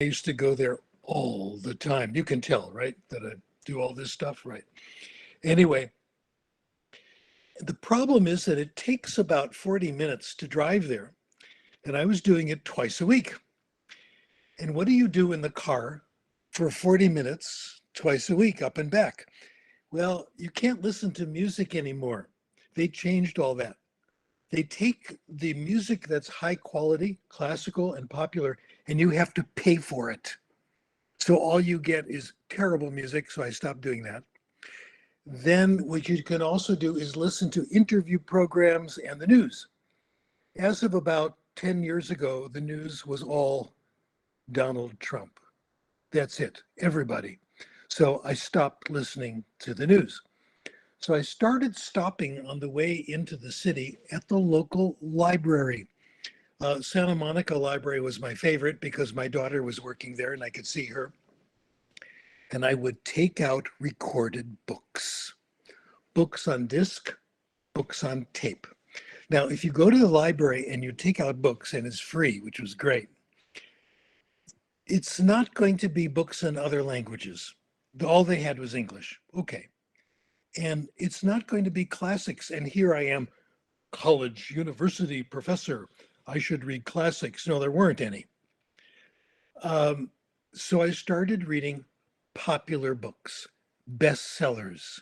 I used to go there all the time. You can tell, right, that I do all this stuff, right? Anyway, the problem is that it takes about 40 minutes to drive there, and I was doing it twice a week. And what do you do in the car for 40 minutes twice a week up and back? Well, you can't listen to music anymore. They changed all that. They take the music that's high quality, classical and popular, and you have to pay for it. So all you get is terrible music. So I stopped doing that. Then what you can also do is listen to interview programs and the news. As of about 10 years ago, the news was all Donald Trump. That's it, everybody. So I stopped listening to the news. So I started stopping on the way into the city at the local library. Santa Monica Library was my favorite because my daughter was working there and I could see her. And I would take out recorded books, books on disc, books on tape. Now, if you go to the library and you take out books and it's free, which was great, it's not going to be books in other languages. All they had was English. Okay. And it's not going to be classics. And here I am, college, university professor. I should read classics. No, there weren't any. So I started reading popular books, bestsellers,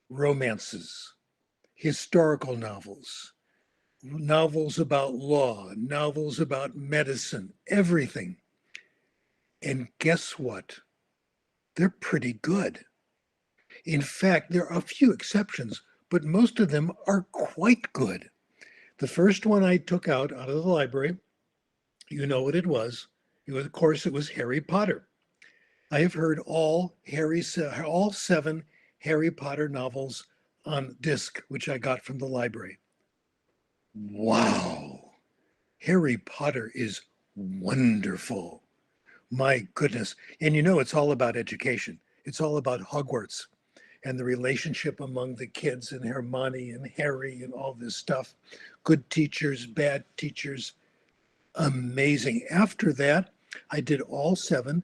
romances, historical novels, novels about law, novels about medicine, everything. And guess what? They're pretty good. In fact, there are a few exceptions, but most of them are quite good. The first one I took out of the library, you know what it was. Of course, it was Harry Potter. I have heard all 7 Harry Potter novels on disc, which I got from the library. Wow, Harry Potter is wonderful. My goodness. And you know, it's all about education. It's all about Hogwarts and the relationship among the kids and Hermione and Harry and all this stuff. Good teachers, bad teachers. Amazing. After that, I did all 7.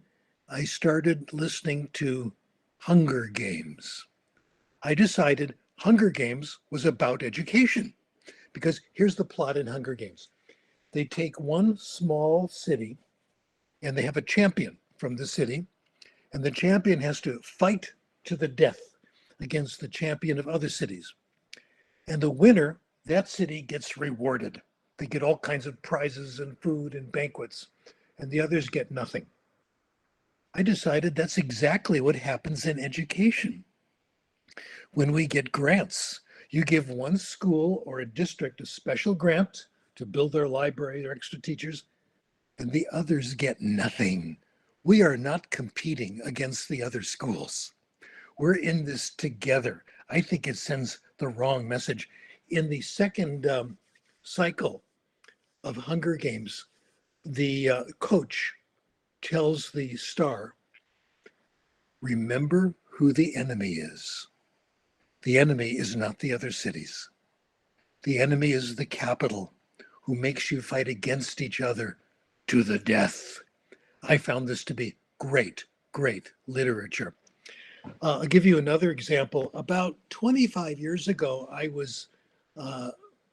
I started listening to Hunger Games. I decided Hunger Games was about education because here's the plot in Hunger Games. They take one small city and they have a champion from the city, and the champion has to fight to the death against the champion of other cities. And the winner, that city gets rewarded. They get all kinds of prizes and food and banquets, and the others get nothing. I decided that's exactly what happens in education. When we get grants, you give one school or a district a special grant to build their library, their extra teachers, and the others get nothing. We are not competing against the other schools. We're in this together. I think it sends the wrong message. In the second cycle of Hunger Games, the coach tells the star, remember who the enemy is. The enemy is not the other cities. The enemy is the capital, who makes you fight against each other to the death. I found this to be great, great literature. I'll give you another example. About 25 years ago, I was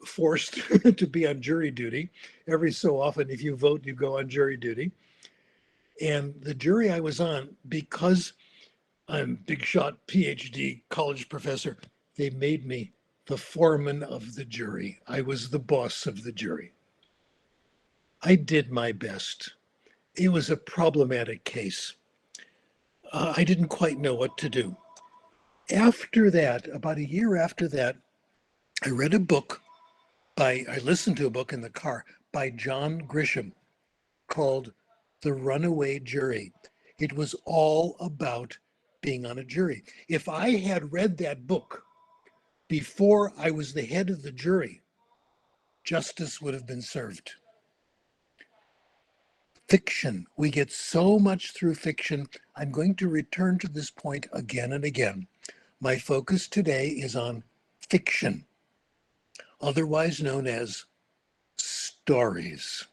forced to be on jury duty. Every so often, if you vote, you go on jury duty. And the jury I was on, because I'm big shot PhD college professor, they made me the foreman of the jury. I was the boss of the jury. I did my best. It was a problematic case. I didn't quite know what to do. After that, about a year after that, I read a book I listened to a book in the car by John Grisham called The Runaway Jury. It was all about being on a jury. If I had read that book before I was the head of the jury, justice would have been served. Fiction. We get so much through fiction. I'm going to return to this point again and again. My focus today is on fiction, otherwise known as stories,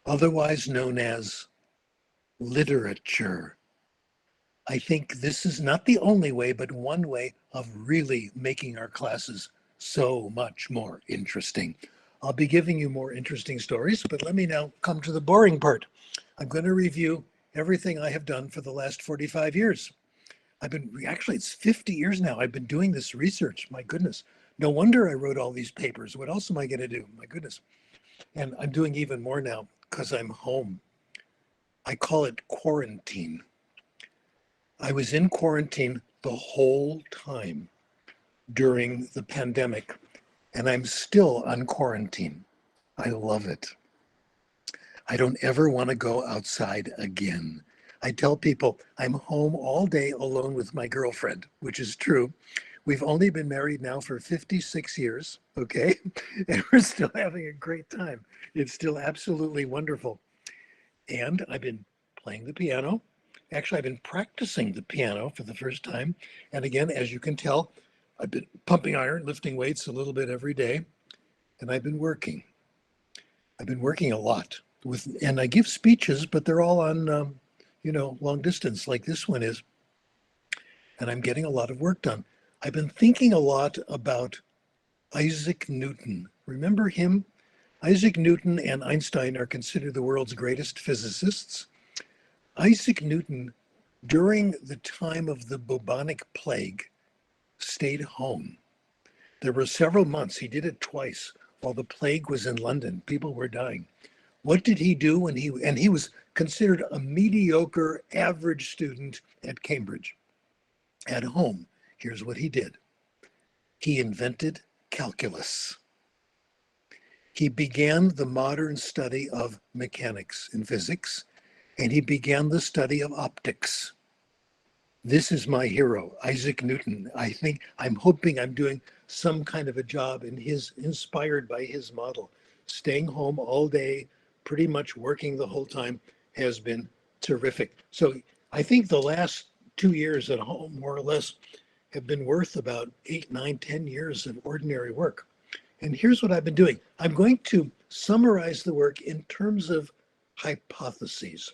otherwise known as literature. I think this is not the only way, but one way of really making our classes so much more interesting. I'll be giving you more interesting stories, but let me now come to the boring part. I'm going to review everything I have done for the last 45 years. Actually, it's 50 years now. I've been doing this research. My goodness. No wonder I wrote all these papers. What else am I going to do? My goodness. And I'm doing even more now because I'm home. I call it quarantine. I was in quarantine the whole time during the pandemic, and I'm still on quarantine. I love it. I don't ever want to go outside again. I tell people I'm home all day alone with my girlfriend, which is true. We've only been married now for 56 years, okay? And we're still having a great time. It's still absolutely wonderful. And I've been playing the piano. Actually, I've been practicing the piano for the first time. And again, as you can tell, I've been pumping iron, lifting weights a little bit every day, and I've been working. I've been working a lot and I give speeches, but they're all on, long distance like this one is. And I'm getting a lot of work done. I've been thinking a lot about Isaac Newton. Remember him? Isaac Newton and Einstein are considered the world's greatest physicists. Isaac Newton, during the time of the bubonic plague, stayed home. There were several months, he did it twice, while the plague was in London. People were dying. What did he do when he was considered a mediocre average student at Cambridge? At home, here's what he did. He invented calculus. He began the modern study of mechanics and physics, and he began the study of optics. This is my hero, Isaac Newton. I'm hoping I'm doing some kind of a job inspired by his model. Staying home all day, pretty much working the whole time has been terrific. So I think the last 2 years at home, more or less, have been worth about 8, 9, 10 years of ordinary work. And here's what I've been doing. I'm going to summarize the work in terms of hypotheses.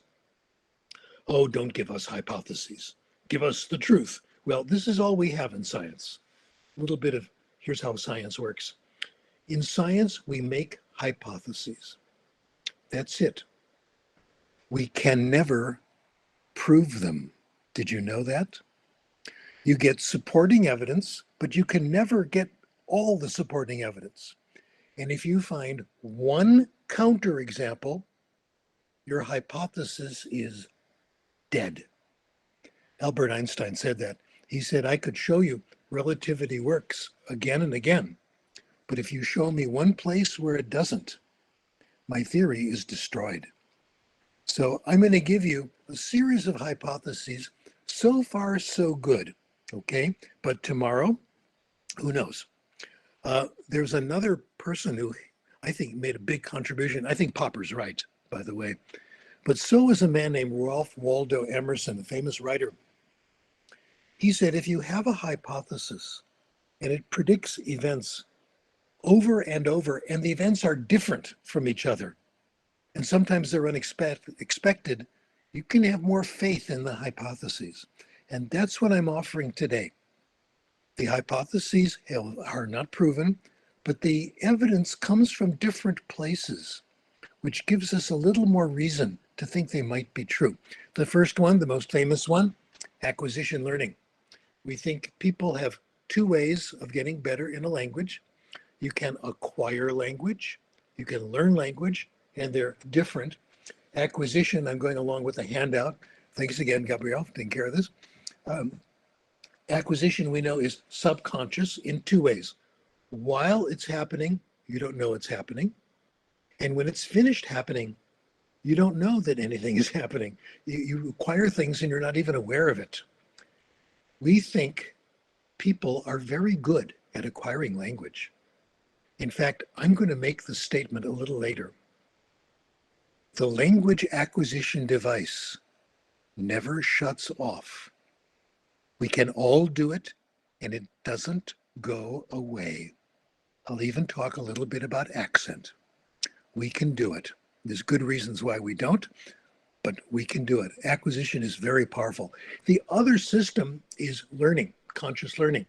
Oh, don't give us hypotheses. Give us the truth. Well, this is all we have in science. A little bit of here's how science works. In science, we make hypotheses. That's it. We can never prove them. Did you know that? You get supporting evidence, but you can never get all the supporting evidence. And if you find one counterexample, your hypothesis is dead. Albert Einstein said that. He said, I could show you relativity works again and again, but if you show me one place where it doesn't, my theory is destroyed. So I'm going to give you a series of hypotheses. So far, so good. Okay, but tomorrow, who knows? There's another person who I think made a big contribution. I think Popper's right, by the way. But so is a man named Ralph Waldo Emerson, a famous writer. He said, if you have a hypothesis and it predicts events over and over, and the events are different from each other, and sometimes they're unexpected, you can have more faith in the hypotheses. And that's what I'm offering today. The hypotheses are not proven, but the evidence comes from different places, which gives us a little more reason to think they might be true. The first one, the most famous one, acquisition learning. We think people have two ways of getting better in a language. You can acquire language, you can learn language, and they're different. Acquisition, I'm going along with the handout. Thanks again, Gabrielle, for taking care of this. Acquisition, we know, is subconscious in two ways. While it's happening, you don't know it's happening. And when it's finished happening, you don't know that anything is happening. You acquire things and you're not even aware of it. We think people are very good at acquiring language. In fact, I'm going to make the statement a little later. The language acquisition device never shuts off. We can all do it, and it doesn't go away. I'll even talk a little bit about accent. We can do it. There's good reasons why we don't. but we can do it. Acquisition is very powerful. The other system is learning, conscious learning.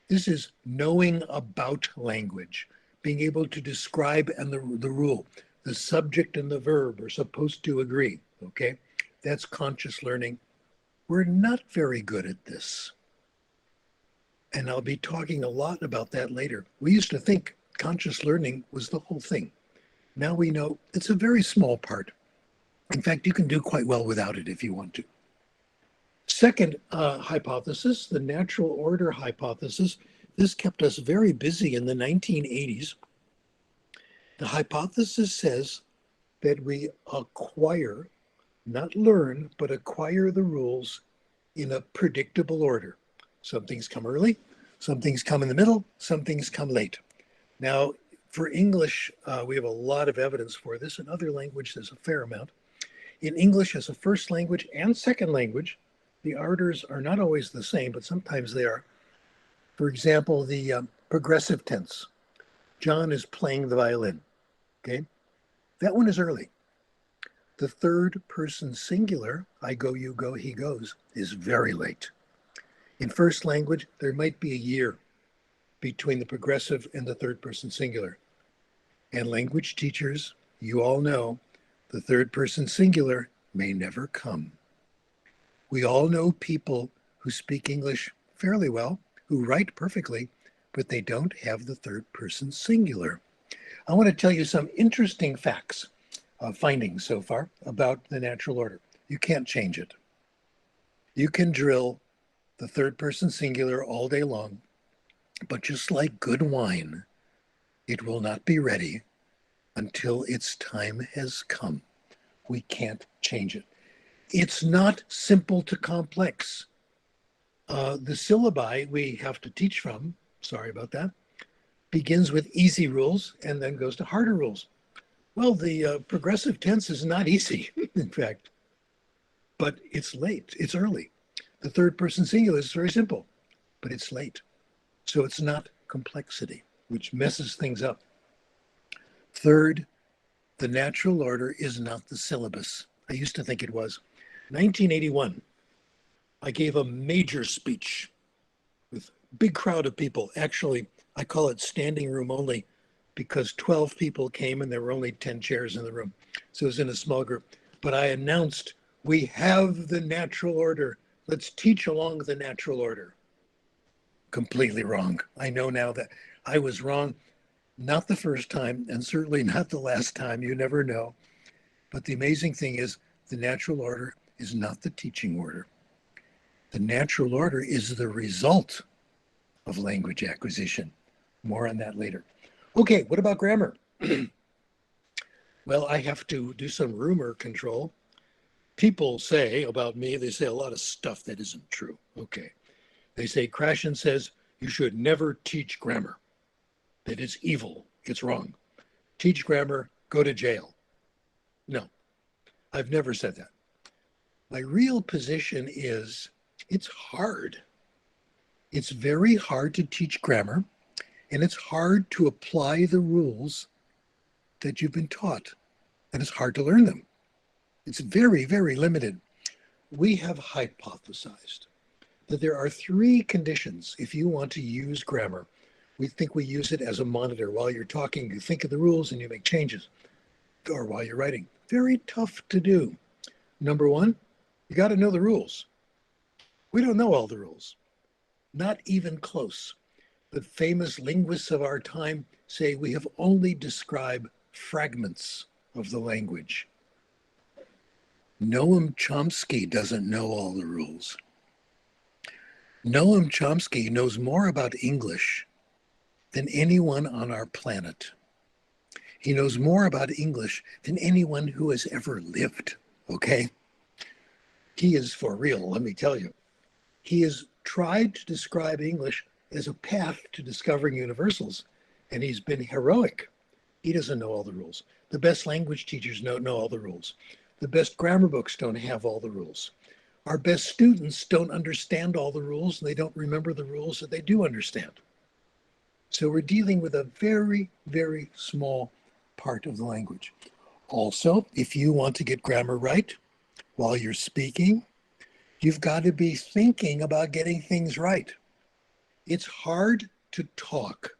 This is knowing about language, being able to describe and the rule. The subject and the verb are supposed to agree, okay? That's conscious learning. We're not very good at this. And I'll be talking a lot about that later. We used to think conscious learning was the whole thing. Now we know it's a very small part. In fact, you can do quite well without it if you want to. Second hypothesis, the natural order hypothesis. This kept us very busy in the 1980s. The hypothesis says that we acquire, not learn, but acquire the rules in a predictable order. Some things come early, some things come in the middle, some things come late. Now, for English, we have a lot of evidence for this. In other languages, there's a fair amount. In English as a first language and second language, the orders are not always the same, but sometimes they are. For example, the progressive tense. John is playing the violin, okay? That one is early. The third person singular, I go, you go, he goes, is very late. In first language, there might be a year between the progressive and the third person singular. And language teachers, you all know, the third person singular may never come. We all know people who speak English fairly well, who write perfectly, but they don't have the third person singular. I want to tell you some interesting facts, findings so far about the natural order. You can't change it. You can drill the third person singular all day long, but just like good wine, it will not be ready until its time has come. We can't change it. It's not simple to complex. The syllabi we have to teach from, sorry about that, begins with easy rules and then goes to harder rules. Well, the progressive tense is not easy, in fact, but it's late, it's early. The third person singular is very simple, but it's late. So it's not complexity, which messes things up. Third, the natural order is not the syllabus. I used to think it was. 1981, I gave a major speech with a big crowd of people. Actually, I call it standing room only because 12 people came and there were only 10 chairs in the room. So it was in a small group. But I announced, we have the natural order. Let's teach along the natural order. Completely wrong. I know now that I was wrong, not the first time, and certainly not the last time. You never know. But the amazing thing is the natural order is not the teaching order. The natural order is the result of language acquisition. More on that later. Okay, what about grammar? Well, I have to do some rumor control. People say about me, they say a lot of stuff that isn't true. Okay. They say Krashen says you should never teach grammar. That it's evil. It's wrong. Teach grammar, go to jail. No, I've never said that. My real position is it's hard. It's very hard to teach grammar, and it's hard to apply the rules that you've been taught, and it's hard to learn them. It's very, very limited. We have hypothesized that there are three conditions if you want to use grammar. We think we use it as a monitor. While you're talking, you think of the rules and you make changes, or while you're writing. Very tough to do. Number one, you got to know the rules. We don't know all the rules, not even close. The famous linguists of our time say we have only described fragments of the language. Noam Chomsky doesn't know all the rules. Noam Chomsky knows more about English than anyone on our planet. He knows more about English than anyone who has ever lived, okay? He is for real, let me tell you. He has tried to describe English as a path to discovering universals, and he's been heroic. He doesn't know all the rules. The best language teachers don't know all the rules. The best grammar books don't have all the rules. Our best students don't understand all the rules, and they don't remember the rules that they do understand. So we're dealing with a very, very small part of the language. Also, if you want to get grammar right, While you're speaking, you've got to be thinking about getting things right. It's hard to talk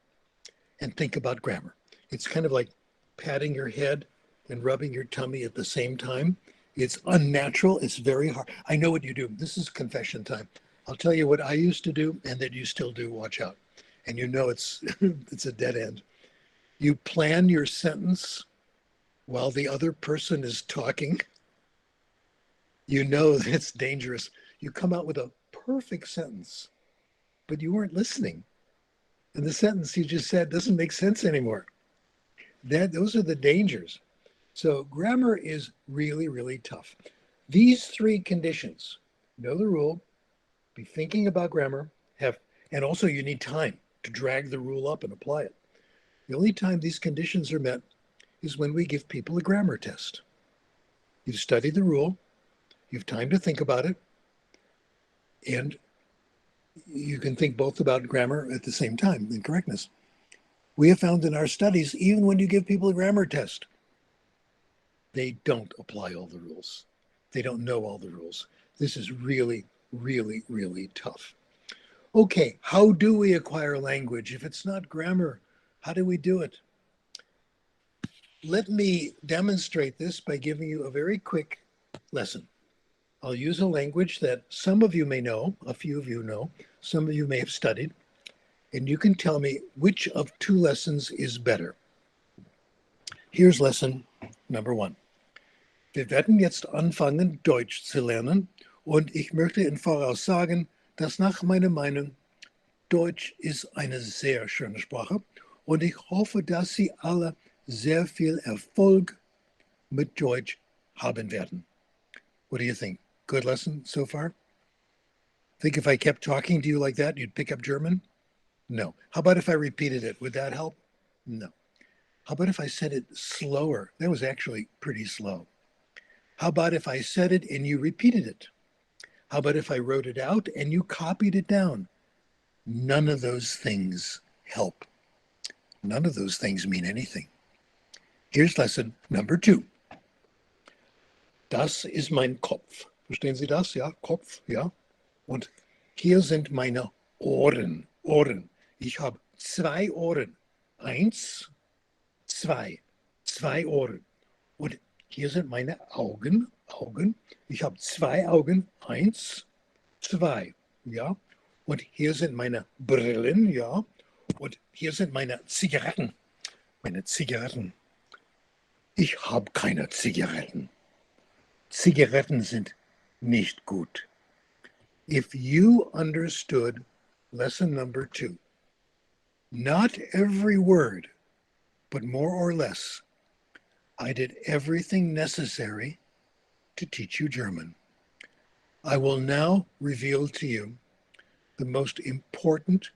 and think about grammar. It's kind of like patting your head and rubbing your tummy at the same time. It's unnatural. It's very hard. I know what you do. This is confession time. I'll tell you what I used to do and that you still do. Watch out. And you know it's it's a dead end. You plan your sentence while the other person is talking. You know that it's dangerous. You come out with a perfect sentence, but you weren't listening. And the sentence you just said doesn't make sense anymore. Those are the dangers. So grammar is really, really tough. These three conditions, know the rule, be thinking about grammar, and also you need time to drag the rule up and apply it. The only time these conditions are met is when we give people a grammar test. You've studied the rule, you've time to think about it, and you can think both about grammar at the same time and correctness. We have found in our studies, even when you give people a grammar test, they don't apply all the rules. They don't know all the rules. This is really, really, really tough. Okay, how do we acquire language? If it's not grammar, how do we do it? Let me demonstrate this by giving you a very quick lesson. I'll use a language that some of you may know, a few of you know, some of you may have studied, and you can tell me which of two lessons is better. Here's lesson number 1. Wir werden jetzt anfangen, Deutsch zu lernen, und ich möchte im Voraus sagen, dass nach meiner Meinung Deutsch ist eine sehr schöne Sprache und ich hoffe, dass Sie alle sehr viel Erfolg mit Deutsch haben werden. What do you think? Good lesson so far? Think if I kept talking to you like that, you'd pick up German? No. How about if I repeated it? Would that help? No. How about if I said it slower? That was actually pretty slow. How about if I said it and you repeated it? How about if I wrote it out and you copied it down? None of those things help. None of those things mean anything. Here's lesson number 2. Das ist mein Kopf. Verstehen Sie das? Ja, Kopf, ja. Und hier sind meine Ohren. Ohren. Ich habe 2 Ohren. 1, 2. 2 Ohren. Und hier sind meine Augen. Augen. Ich habe 2 Augen. 1, 2. Ja. Und hier sind meine Brillen. Ja. Und hier sind meine Zigaretten. Meine Zigaretten. Ich habe keine Zigaretten. Zigaretten sind nicht gut. If you understood lesson number 2, not every word, but more or less, I did everything necessary to teach you German. I will now reveal to you the most important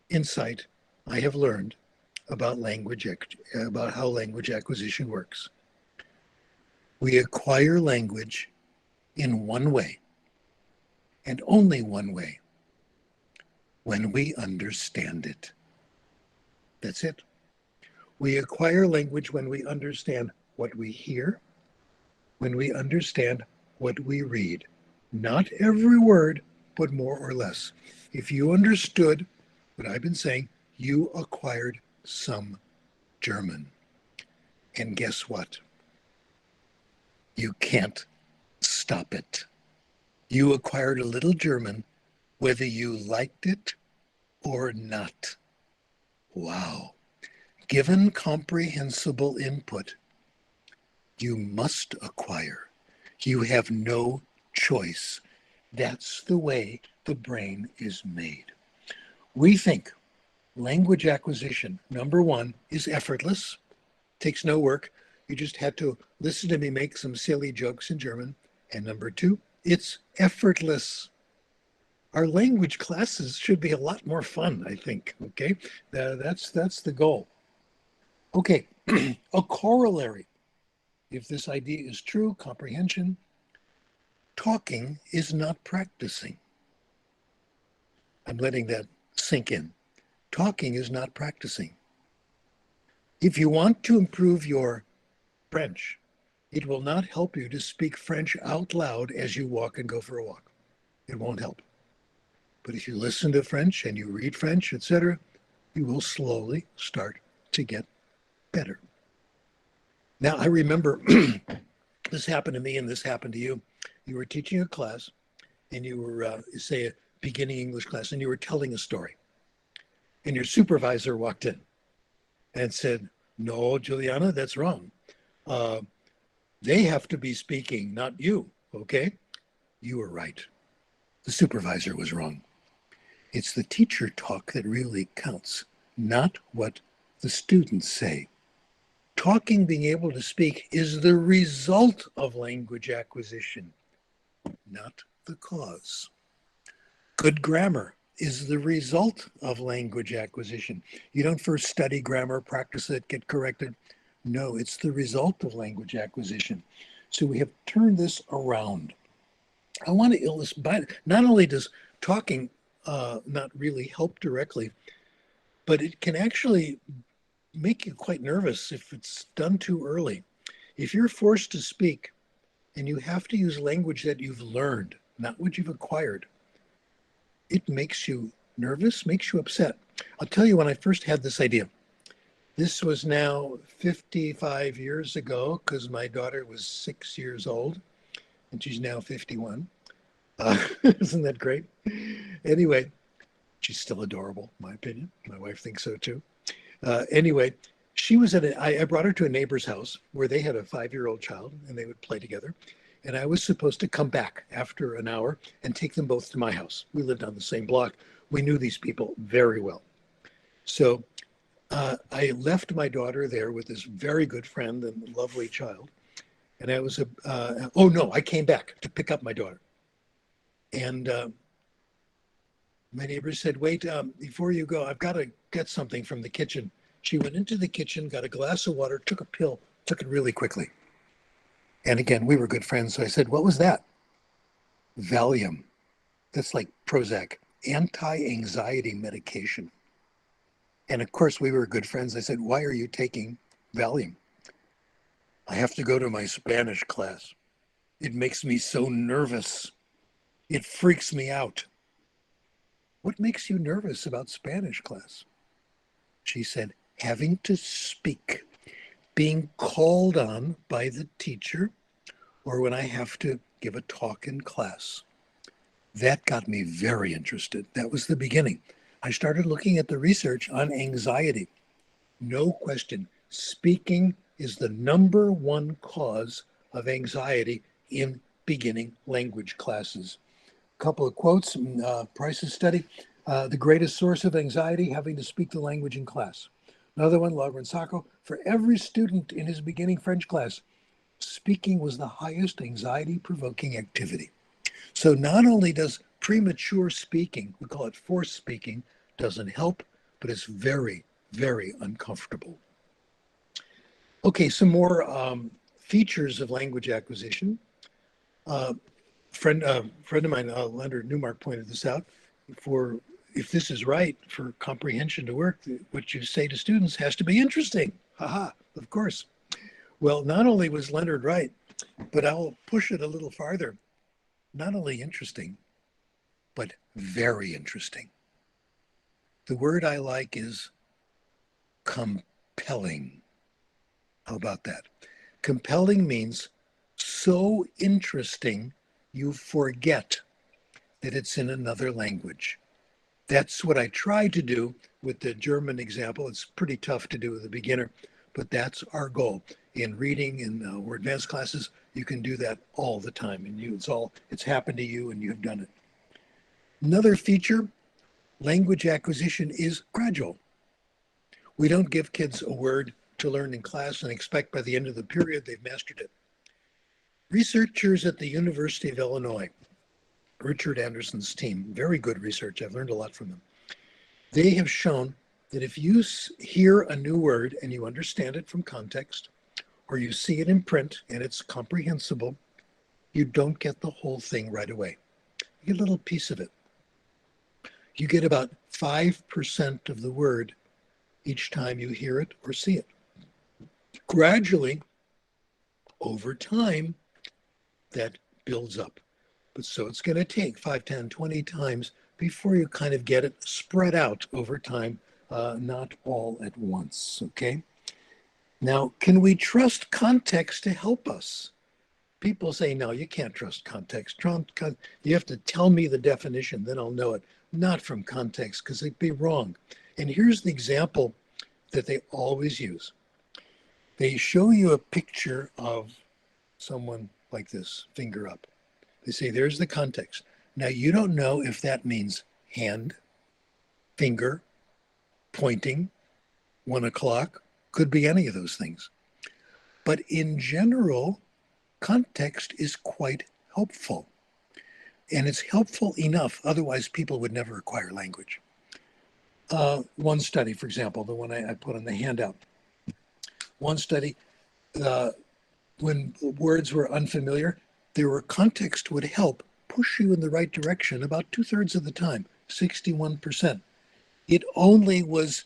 insight I have learned about about how language acquisition works. We acquire language in one way, and only one way, when we understand it. That's it. We acquire language when we understand what we hear, when we understand what we read. Not every word, but more or less. If you understood what I've been saying, you acquired some German. And guess what? You can't stop it. You acquired a little German, whether you liked it or not. Wow. Given comprehensible input, you must acquire. You have no choice. That's the way the brain is made. We think language acquisition, number 1, is effortless, takes no work. You just had to listen to me make some silly jokes in German. And number 2, it's effortless. Our language classes should be a lot more fun, I think. Okay, that's the goal. Okay, a corollary. If this idea is true, comprehension, talking is not practicing. I'm letting that sink in. Talking is not practicing. If you want to improve your French, It will not help you to speak French out loud as you walk and go for a walk. It won't help. But if you listen to French and you read French, etc., you will slowly start to get better. Now, I remember this happened to me and this happened to you. You were teaching a class and you were, say, a beginning English class, and you were telling a story. And your supervisor walked in and said, "No, Juliana, that's wrong. Uh, they have to be speaking, not you, okay?" You were right. The supervisor was wrong. It's the teacher talk that really counts, not what the students say. Talking, being able to speak, is the result of language acquisition, not the cause. Good grammar is the result of language acquisition. You don't first study grammar, practice it, get corrected. No, it's the result of language acquisition. So we have turned this around. I want to illustrate, not only does talking not really help directly, but it can actually make you quite nervous if it's done too early. If you're forced to speak and you have to use language that you've learned, not what you've acquired, it makes you nervous, makes you upset. I'll tell you when I first had this idea. This was now 55 years ago because my daughter was 6 years old and she's now 51. Isn't that great? Anyway, she's still adorable, in my opinion. My wife thinks so too. Anyway, she was I brought her to a neighbor's house where they had a 5-year-old child and they would play together. And I was supposed to come back after an hour and take them both to my house. We lived on the same block. We knew these people very well. So I left my daughter there with this very good friend and lovely child. And I was, oh no, I came back to pick up my daughter. And my neighbor said, "Wait, before you go, I've got to get something from the kitchen." She went into the kitchen, got a glass of water, took a pill, took it really quickly. And again, we were good friends. So I said, "What was that?" "Valium." That's like Prozac, anti-anxiety medication. And of course, we were good friends. I said, "Why are you taking Valium?" "I have to go to my Spanish class. It makes me so nervous. It freaks me out." "What makes you nervous about Spanish class?" She said, "Having to speak, being called on by the teacher, or when I have to give a talk in class." That got me very interested. That was the beginning. I started looking at the research on anxiety. No question, speaking is the number one cause of anxiety in beginning language classes. A couple of quotes from Price's study. The greatest source of anxiety, having to speak the language in class. Another one, Lagransaco, for every student in his beginning French class, speaking was the highest anxiety-provoking activity. So not only does premature speaking, we call it forced speaking, doesn't help, but it's very, very uncomfortable. Okay, some more features of language acquisition. Friend of mine, Leonard Newmark, pointed this out. If this is right for comprehension to work, what you say to students has to be interesting. Haha, of course. Well, not only was Leonard right, but I'll push it a little farther. Not only interesting, but very interesting. The word I like is compelling. How about that? Compelling means so interesting you forget that it's in another language. That's what I try to do with the German example. It's pretty tough to do with a beginner, but that's our goal. In reading and or advanced classes, you can do that all the time, and it's happened to you and you've done it. Another feature, language acquisition is gradual. We don't give kids a word to learn in class and expect by the end of the period they've mastered it. Researchers at the University of Illinois, Richard Anderson's team, very good research. I've learned a lot from them. They have shown that if you hear a new word and you understand it from context, or you see it in print and it's comprehensible, you don't get the whole thing right away. You get a little piece of it. You get about 5% of the word each time you hear it or see it. Gradually, Over time, that builds up. But so it's going to take 5, 10, 20 times before you kind of get it spread out over time, not all at once, okay? Now, can we trust context to help us? People say, no, you can't trust context. You have to tell me the definition, then I'll know it. Not from context, because it'd be wrong. And here's the example that they always use. They show you a picture of someone like this, finger up. They say, there's the context. Now, you don't know if that means hand, finger, pointing, 1 o'clock, could be any of those things. But in general, context is quite helpful. And it's helpful enough, otherwise people would never acquire language. One study, for example, the one I put on the handout. One study, when words were unfamiliar, there were context would help push you in the right direction about 2/3 of the time, 61%. It only was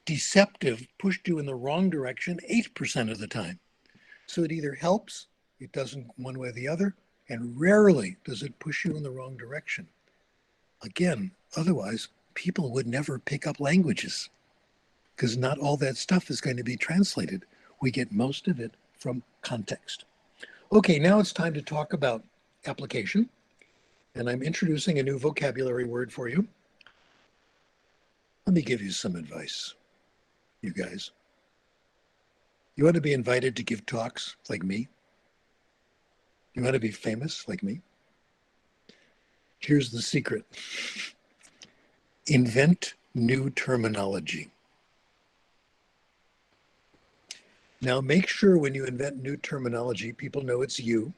deceptive, pushed you in the wrong direction 8% of the time. So it either helps, it doesn't one way or the other, and rarely does it push you in the wrong direction. Again, otherwise, people would never pick up languages because not all that stuff is going to be translated. We get most of it from context. Okay, now it's time to talk about application. And I'm introducing a new vocabulary word for you. Let me give you some advice, you guys. You want to be invited to give talks like me? You want to be famous like me? Here's the secret. Invent new terminology. Now make sure when you invent new terminology, people know it's you.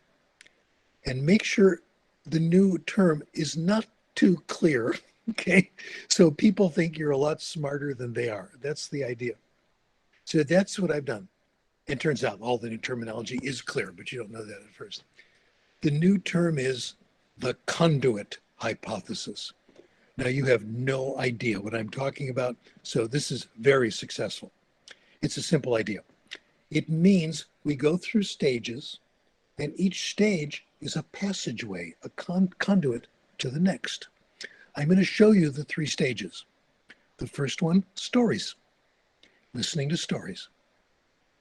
And make sure the new term is not too clear, okay? So people think you're a lot smarter than they are. That's the idea. So that's what I've done. It turns out all the new terminology is clear, but you don't know that at first. The new term is the conduit hypothesis. Now you have no idea what I'm talking about, so this is very successful. It's a simple idea. It means we go through stages, and each stage is a passageway, a conduit to the next. I'm going to show you the 3 stages. The first one, stories, listening to stories.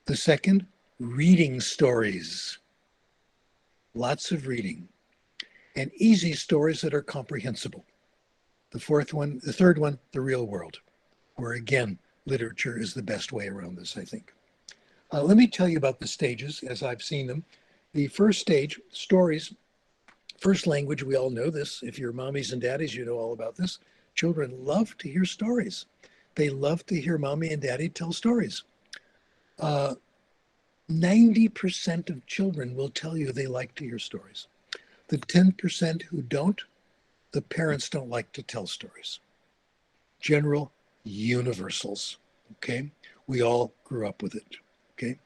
The second, reading stories, lots of reading, and easy stories that are comprehensible. The third one, the real world, where again, literature is the best way around this, I think. Let me tell you about the stages as I've seen them. The first stage, stories, first language, we all know this. If you're mommies and daddies, you know all about this. Children love to hear stories. They love to hear mommy and daddy tell stories. 90% of children will tell you they like to hear stories. The 10% who don't, the parents don't like to tell stories. General universals, okay? We all grew up with it, okay?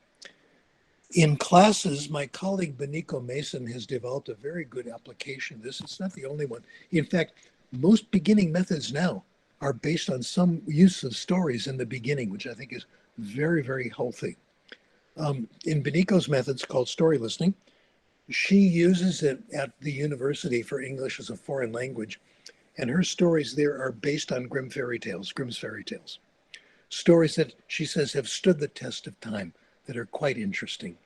In classes, my colleague Benico Mason has developed a very good application of this. It's not the only one. In fact, most beginning methods now are based on some use of stories in the beginning, which I think is very, very healthy. In Benico's methods called story listening, she uses it at the university for English as a foreign language, and her stories there are based on Grimm's fairy tales. Stories that she says have stood the test of time, that are quite interesting.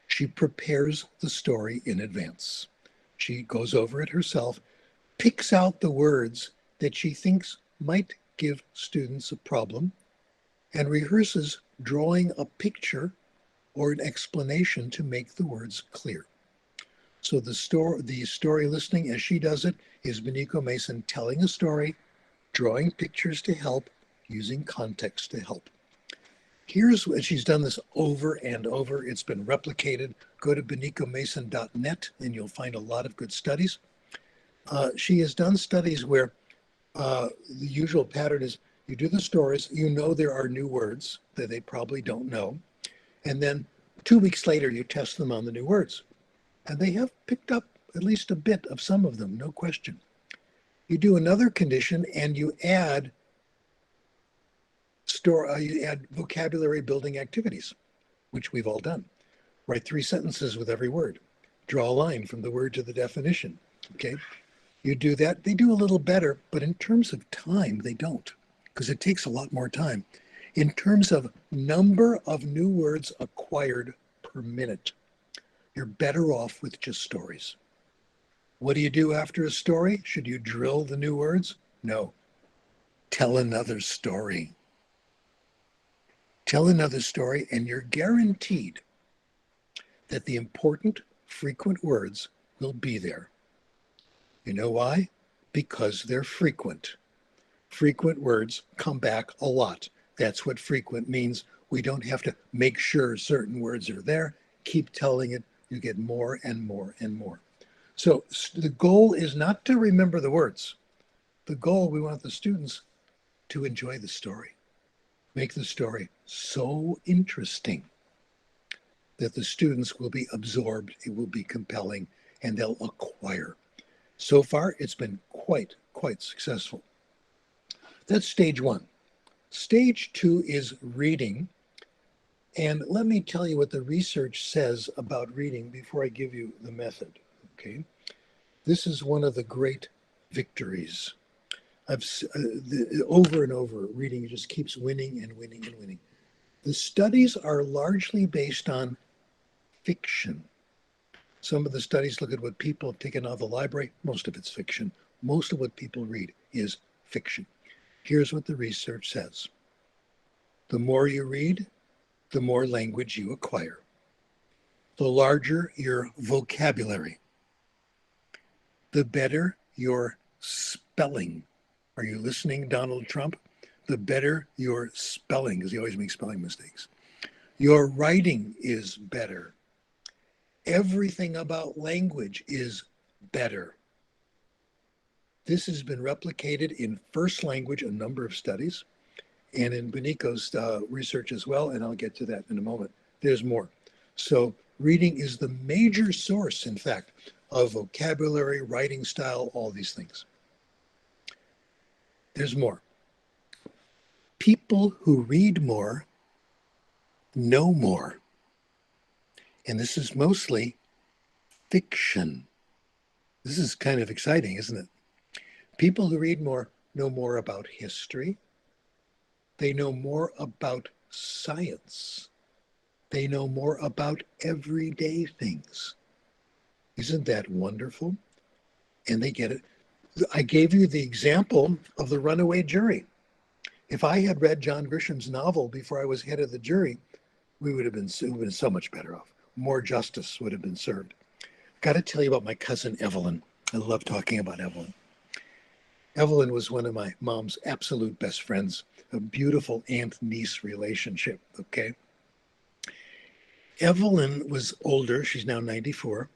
She prepares the story in advance. She goes over it herself, picks out the words that she thinks might give students a problem, and rehearses drawing a picture or an explanation to make the words clear. So the story listening as she does it is Benico Mason telling a story, drawing pictures to help, using context to help. Here's what she's done this over and over. It's been replicated. Go to benicomason.net and you'll find a lot of good studies. She has done studies where the usual pattern is you do the stories, you know there are new words that they probably don't know, and then 2 weeks later you test them on the new words. And they have picked up at least a bit of some of them, no question. You do another condition and you add vocabulary building activities, which we've all done. Write 3 sentences with every word. Draw a line from the word to the definition. Okay. You do that, they do a little better, but in terms of time, they don't, because it takes a lot more time. In terms of number of new words acquired per minute, you're better off with just stories. What do you do after a story? Should you drill the new words? No. Tell another story. Tell another story, and you're guaranteed that the important, frequent words will be there. You know why? Because they're frequent. Frequent words come back a lot. That's what frequent means. We don't have to make sure certain words are there. Keep telling it. You get more and more and more. So the goal is not to remember the words. The goal, we want the students to enjoy the story. Make the story so interesting that the students will be absorbed, it will be compelling, and they'll acquire. So far, it's been quite successful. That's stage 1. Stage 2 is reading. And let me tell you what the research says about reading before I give you the method, okay? This is one of the great victories. Over and over, reading just keeps winning and winning and winning. The studies are largely based on fiction. Some of the studies look at what people have taken out of the library. Most of it's fiction. Most of what people read is fiction. Here's what the research says. The more you read, the more language you acquire. The larger your vocabulary, the better your spelling. Are you listening, Donald Trump? The better your spelling, because he always makes spelling mistakes. Your writing is better. Everything about language is better. This has been replicated in first language, a number of studies, and in Bonico's research as well, and I'll get to that in a moment. There's more. So reading is the major source, in fact, of vocabulary, writing style, all these things. There's more. People who read more know more. And this is mostly fiction. This is kind of exciting, isn't it? People who read more know more about history. They know more about science. They know more about everyday things. Isn't that wonderful? And they get it. I gave you the example of the runaway jury. If I had read John Grisham's novel before I was head of the jury, we would have been so much better off. More justice would have been served. Got to tell you about my cousin Evelyn. I love talking about Evelyn. Evelyn was one of my mom's absolute best friends, a beautiful aunt-niece relationship, okay? Evelyn was older. She's now 94.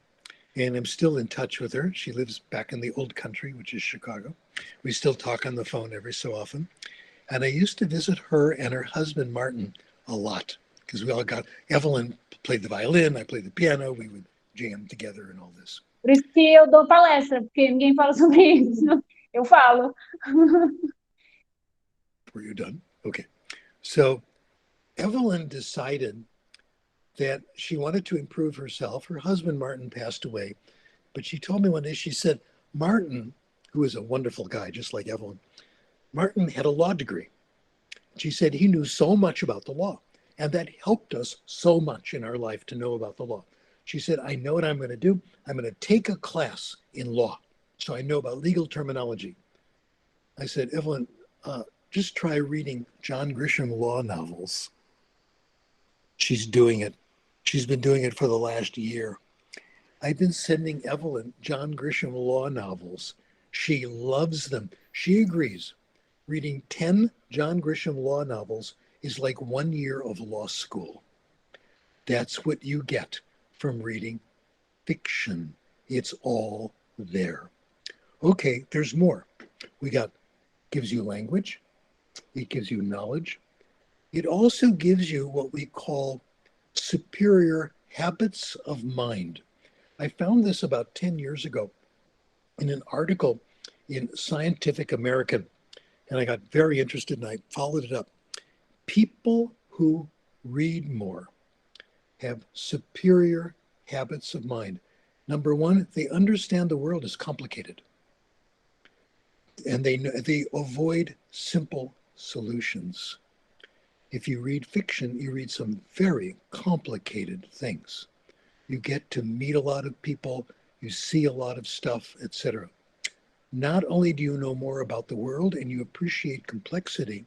And I'm still in touch with her. She lives back in the old country, which is Chicago. We still talk on the phone every so often. And I used to visit her and her husband, Martin, a lot, because we all Evelyn played the violin, I played the piano, we would jam together and all this. Por isso que eu dou palestra, porque ninguém fala sobre isso. Eu falo. Were you done? Okay. So Evelyn decided that she wanted to improve herself. Her husband, Martin, passed away. But she told me one day, she said, Martin, who is a wonderful guy, just like Evelyn, Martin had a law degree. She said he knew so much about the law, and that helped us so much in our life to know about the law. She said, I know what I'm going to do. I'm going to take a class in law, so I know about legal terminology. I said, Evelyn, just try reading John Grisham law novels. She's doing it. She's been doing it for the last year. I've been sending Evelyn John Grisham law novels. She loves them. She agrees. Reading 10 John Grisham law novels is like 1 year of law school. That's what you get from reading fiction. It's all there. Okay, there's more. Gives you language. It gives you knowledge. It also gives you what we call superior habits of mind. I found this about 10 years ago in an article in Scientific American, and I got very interested and I followed it up. People who read more have superior habits of mind. Number one, they understand the world is complicated, and they avoid simple solutions. If you read fiction, you read some very complicated things. You get to meet a lot of people, you see a lot of stuff, etc. Not only do you know more about the world and you appreciate complexity,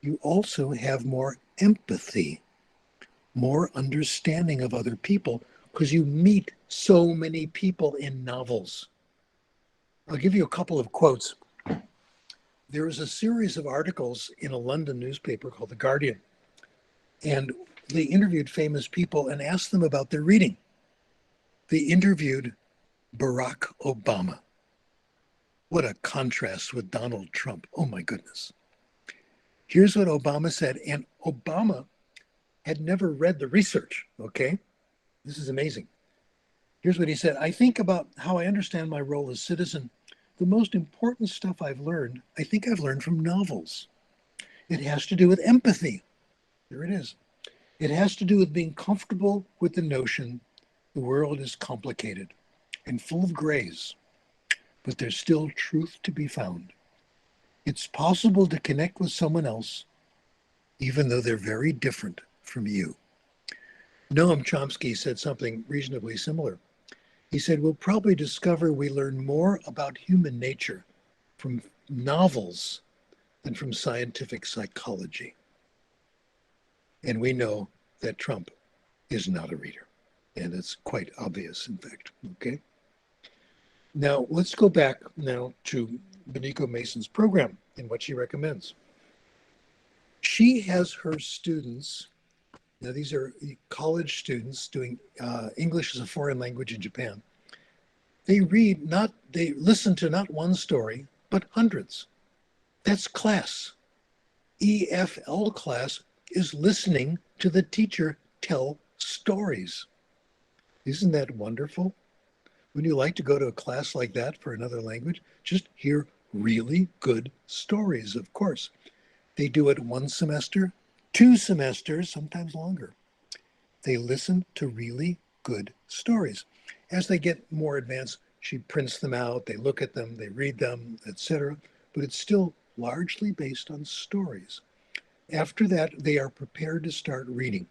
you also have more empathy, more understanding of other people, because you meet so many people in novels. I'll give you a couple of quotes. There was a series of articles in a London newspaper called The Guardian, and they interviewed famous people and asked them about their reading. They interviewed Barack Obama. What a contrast with Donald Trump. Oh my goodness. Here's what Obama said, and Obama had never read the research, okay? This is amazing. Here's what he said. I think about how I understand my role as citizen. The most important stuff I've learned, I think I've learned from novels. It has to do with empathy. There it is. It has to do with being comfortable with the notion the world is complicated and full of grays, but there's still truth to be found. It's possible to connect with someone else, even though they're very different from you. Noam Chomsky said something reasonably similar. He said, we'll probably discover we learn more about human nature from novels than from scientific psychology. And we know that Trump is not a reader. And it's quite obvious, in fact. Okay. Now, let's go back now to Beniko Mason's program and what she recommends. She has her students, now these are college students doing English as a foreign language in Japan. They listen to not one story, but hundreds. That's class. EFL class is listening to the teacher tell stories. Isn't that wonderful? Wouldn't you like to go to a class like that for another language? Just hear really good stories, of course. They do it 1 semester, 2 semesters, sometimes longer. They listen to really good stories. As they get more advanced, she prints them out, they look at them, they read them, etc. But it's still largely based on stories. After that, they are prepared to start reading.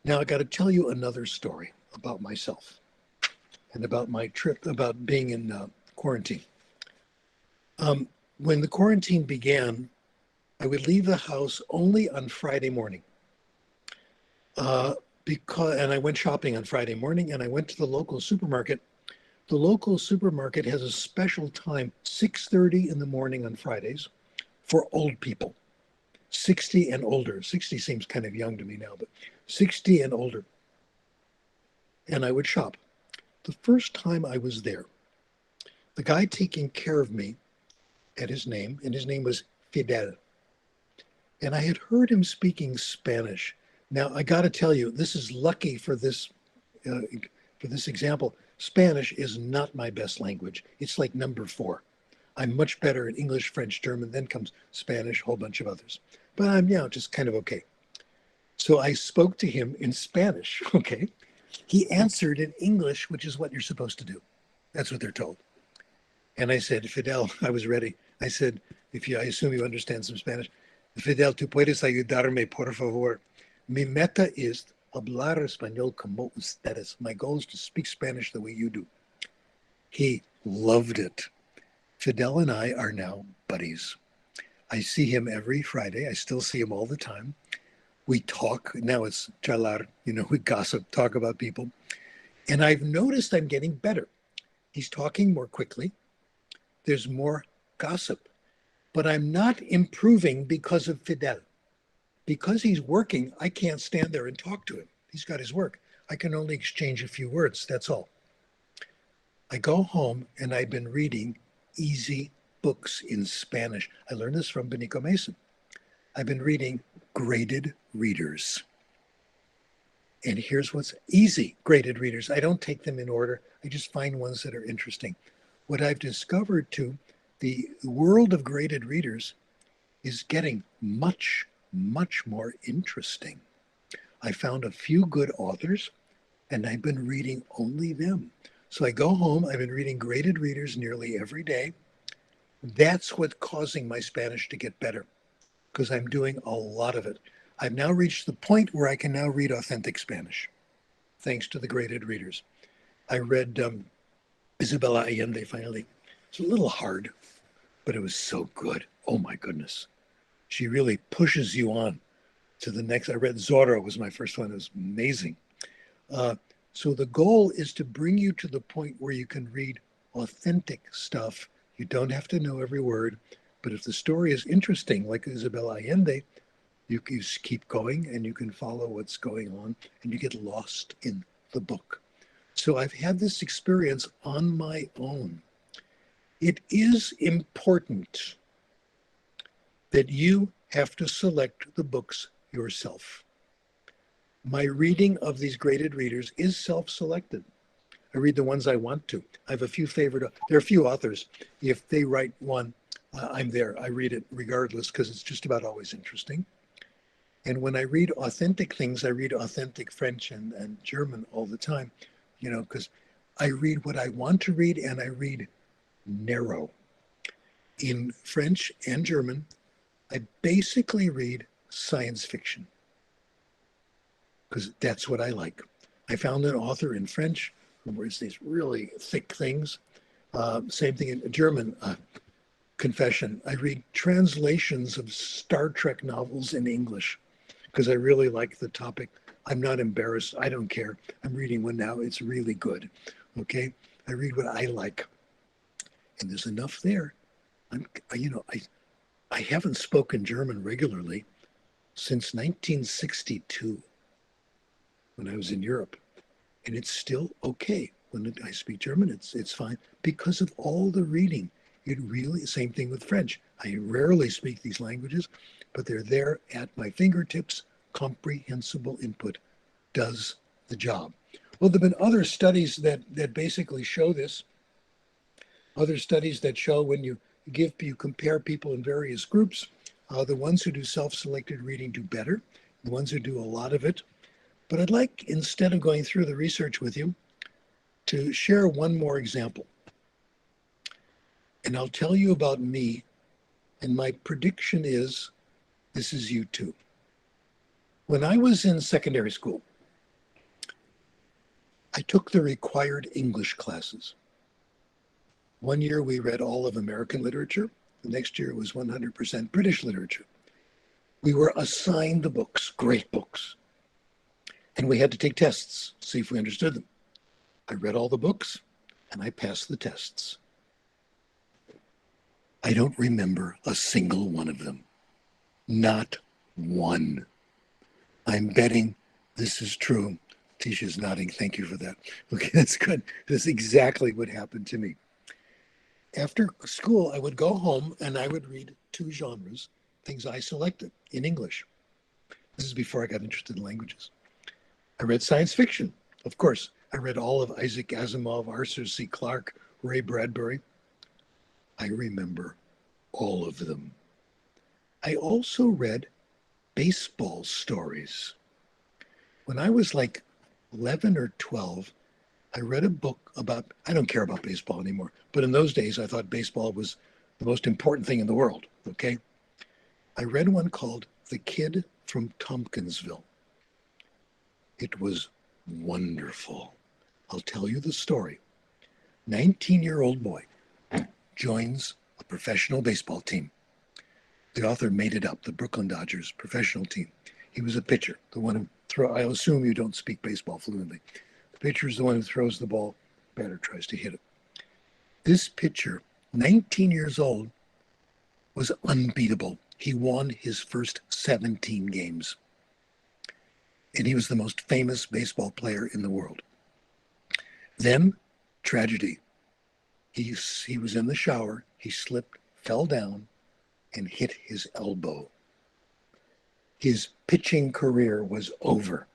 Now, I got to tell you another story about myself and about my trip, about being in quarantine. When the quarantine began, I would leave the house only on Friday morning. And I went shopping on Friday morning, and I went to the local supermarket. The local supermarket has a special time, 6:30 in the morning on Fridays, for old people, 60 and older. 60 seems kind of young to me now, but 60 and older. And I would shop. The first time I was there, the guy taking care of me had his name, and his name was Fidel. And I had heard him speaking Spanish. Now, I got to tell you, this is lucky for this example. Spanish is not my best language. It's like number 4. I'm much better in English, French, German, then comes Spanish, a whole bunch of others. But I'm, just kind of okay. So I spoke to him in Spanish, okay? He answered in English, which is what you're supposed to do. That's what they're told. And I said, Fidel, I was ready. I said, I assume you understand some Spanish. Fidel, ¿tú puedes ayudarme, por favor? Mi meta es hablar español como ustedes. My goal is to speak Spanish the way you do. He loved it. Fidel and I are now buddies. I see him every Friday. I still see him all the time. We talk. Now it's charlar, we gossip, talk about people. And I've noticed I'm getting better. He's talking more quickly. There's more gossip. But I'm not improving because of Fidel. Because he's working, I can't stand there and talk to him. He's got his work. I can only exchange a few words, that's all. I go home and I've been reading easy books in Spanish. I learned this from Beniko Mason. I've been reading graded readers. And here's what's easy, graded readers. I don't take them in order. I just find ones that are interesting. What I've discovered too, the world of graded readers is getting much, much more interesting. I found a few good authors, and I've been reading only them. So I go home, I've been reading graded readers nearly every day. That's what's causing my Spanish to get better, because I'm doing a lot of it. I've now reached the point where I can now read authentic Spanish, thanks to the graded readers. I read Isabella Allende finally. It's a little hard, but it was so good. Oh my goodness. She really pushes you on to the next. I read Zorro was my first one. It was amazing. Uh, so the goal is to bring you to the point where you can read authentic stuff. You don't have to know every word, but if the story is interesting, like Isabella Allende, you can keep going and you can follow what's going on and you get lost in the book. So I've had this experience on my own. It is important that you have to select the books yourself. My reading of these graded readers is self-selected. I read the ones I want to. I have a few favorite, there are a few authors. If they write one, I'm there. I read it regardless because it's just about always interesting. And when I read authentic things, I read authentic French and German all the time, because I read what I want to read and I read narrow. In French and German, I basically read science fiction because that's what I like. I found an author in French who writes these really thick things. Same thing in German. Confession. I read translations of Star Trek novels in English because I really like the topic. I'm not embarrassed. I don't care. I'm reading one now. It's really good. Okay. I read what I like. And there's enough there. I haven't spoken German regularly since 1962 when I was in Europe. And it's still okay. When I speak German, it's fine because of all the reading. It really, same thing with French. I rarely speak these languages, but they're there at my fingertips. Comprehensible input does the job. Well, there have been other studies that basically show this. Other studies that show when you compare people in various groups, the ones who do self-selected reading do better. The ones who do a lot of it. But I'd like, instead of going through the research with you, to share one more example. And I'll tell you about me, and my prediction is this is you too. When I was in secondary school, I took the required English classes. One year we read all of American literature. The next year it was 100% British literature. We were assigned the books, great books. And we had to take tests, see if we understood them. I read all the books and I passed the tests. I don't remember a single one of them. Not one. I'm betting this is true. Tisha's nodding. Thank you for that. Okay, that's good. That's exactly what happened to me. After school, I would go home and I would read two genres, things I selected in English. This is before I got interested in languages. I read science fiction, of course. I read all of Isaac Asimov, Arthur C. Clarke, Ray Bradbury. I remember all of them. I also read baseball stories. When I was like 11 or 12, I read a book about, I don't care about baseball anymore, but in those days I thought baseball was the most important thing in the world, okay? I read one called The Kid from Tompkinsville. It was wonderful. I'll tell you the story. 19-year-old boy joins a professional baseball team. The author made it up, the Brooklyn Dodgers professional team. He was a pitcher, the one who I assume you don't speak baseball fluently. The pitcher is the one who throws the ball, the batter tries to hit it. This pitcher, 19 years old, was unbeatable. He won his first 17 games. And he was the most famous baseball player in the world. Then, tragedy. He was in the shower, he slipped, fell down, and hit his elbow. His pitching career was over.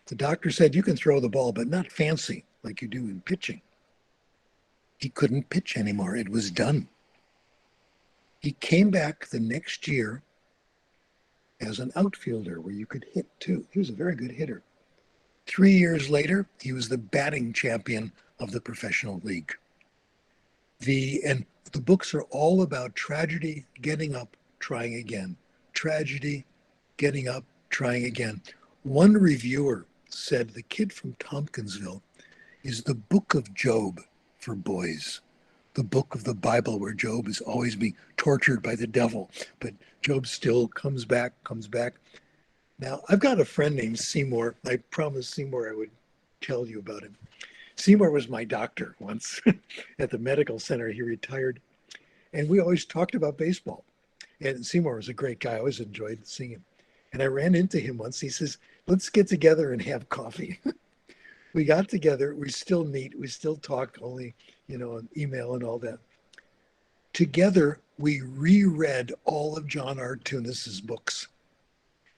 The doctor said, you can throw the ball, but not fancy like you do in pitching. He couldn't pitch anymore. It was done. He came back the next year as an outfielder where you could hit too. He was a very good hitter. 3 years later, he was the batting champion of the professional league. And the books are all about tragedy, getting up, trying again. Tragedy, getting up, trying again. One reviewer said The Kid from Tompkinsville is the book of Job for boys, the book of the Bible where Job is always being tortured by the devil, but Job still comes back. Now, I've got a friend named Seymour. I promised Seymour I would tell you about him. Seymour was my doctor once at the medical center. He retired, and we always talked about baseball. And Seymour was a great guy. I always enjoyed seeing him. And I ran into him once. He says, let's get together and have coffee. We got together. We still meet. We still talk, only, on email and all that. Together, we reread all of John R. Tunis's books,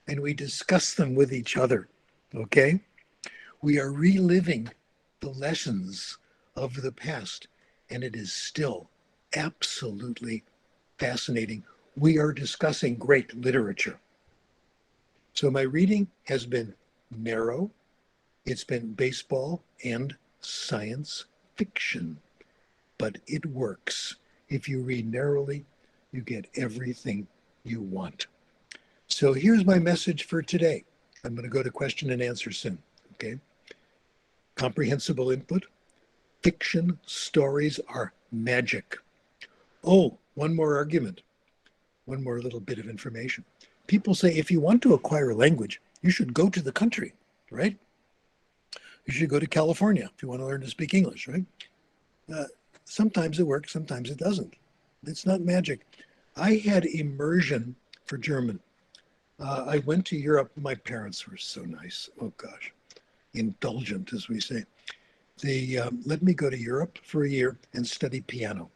and we discussed them with each other, okay? We are reliving the lessons of the past, and it is still absolutely fascinating. We are discussing great literature. So my reading has been narrow. It's been baseball and science fiction, but it works. If you read narrowly, you get everything you want. So here's my message for today. I'm going to go to question and answer soon, okay? Comprehensible input. Fiction stories are magic. Oh, one more argument. One more little bit of information. People say if you want to acquire a language, you should go to the country, right? You should go to California if you want to learn to speak English, right? Sometimes it works, sometimes it doesn't. It's not magic. I had immersion for German. I went to Europe. My parents were so nice. Oh gosh, indulgent, as we say. They let me go to Europe for a year and study piano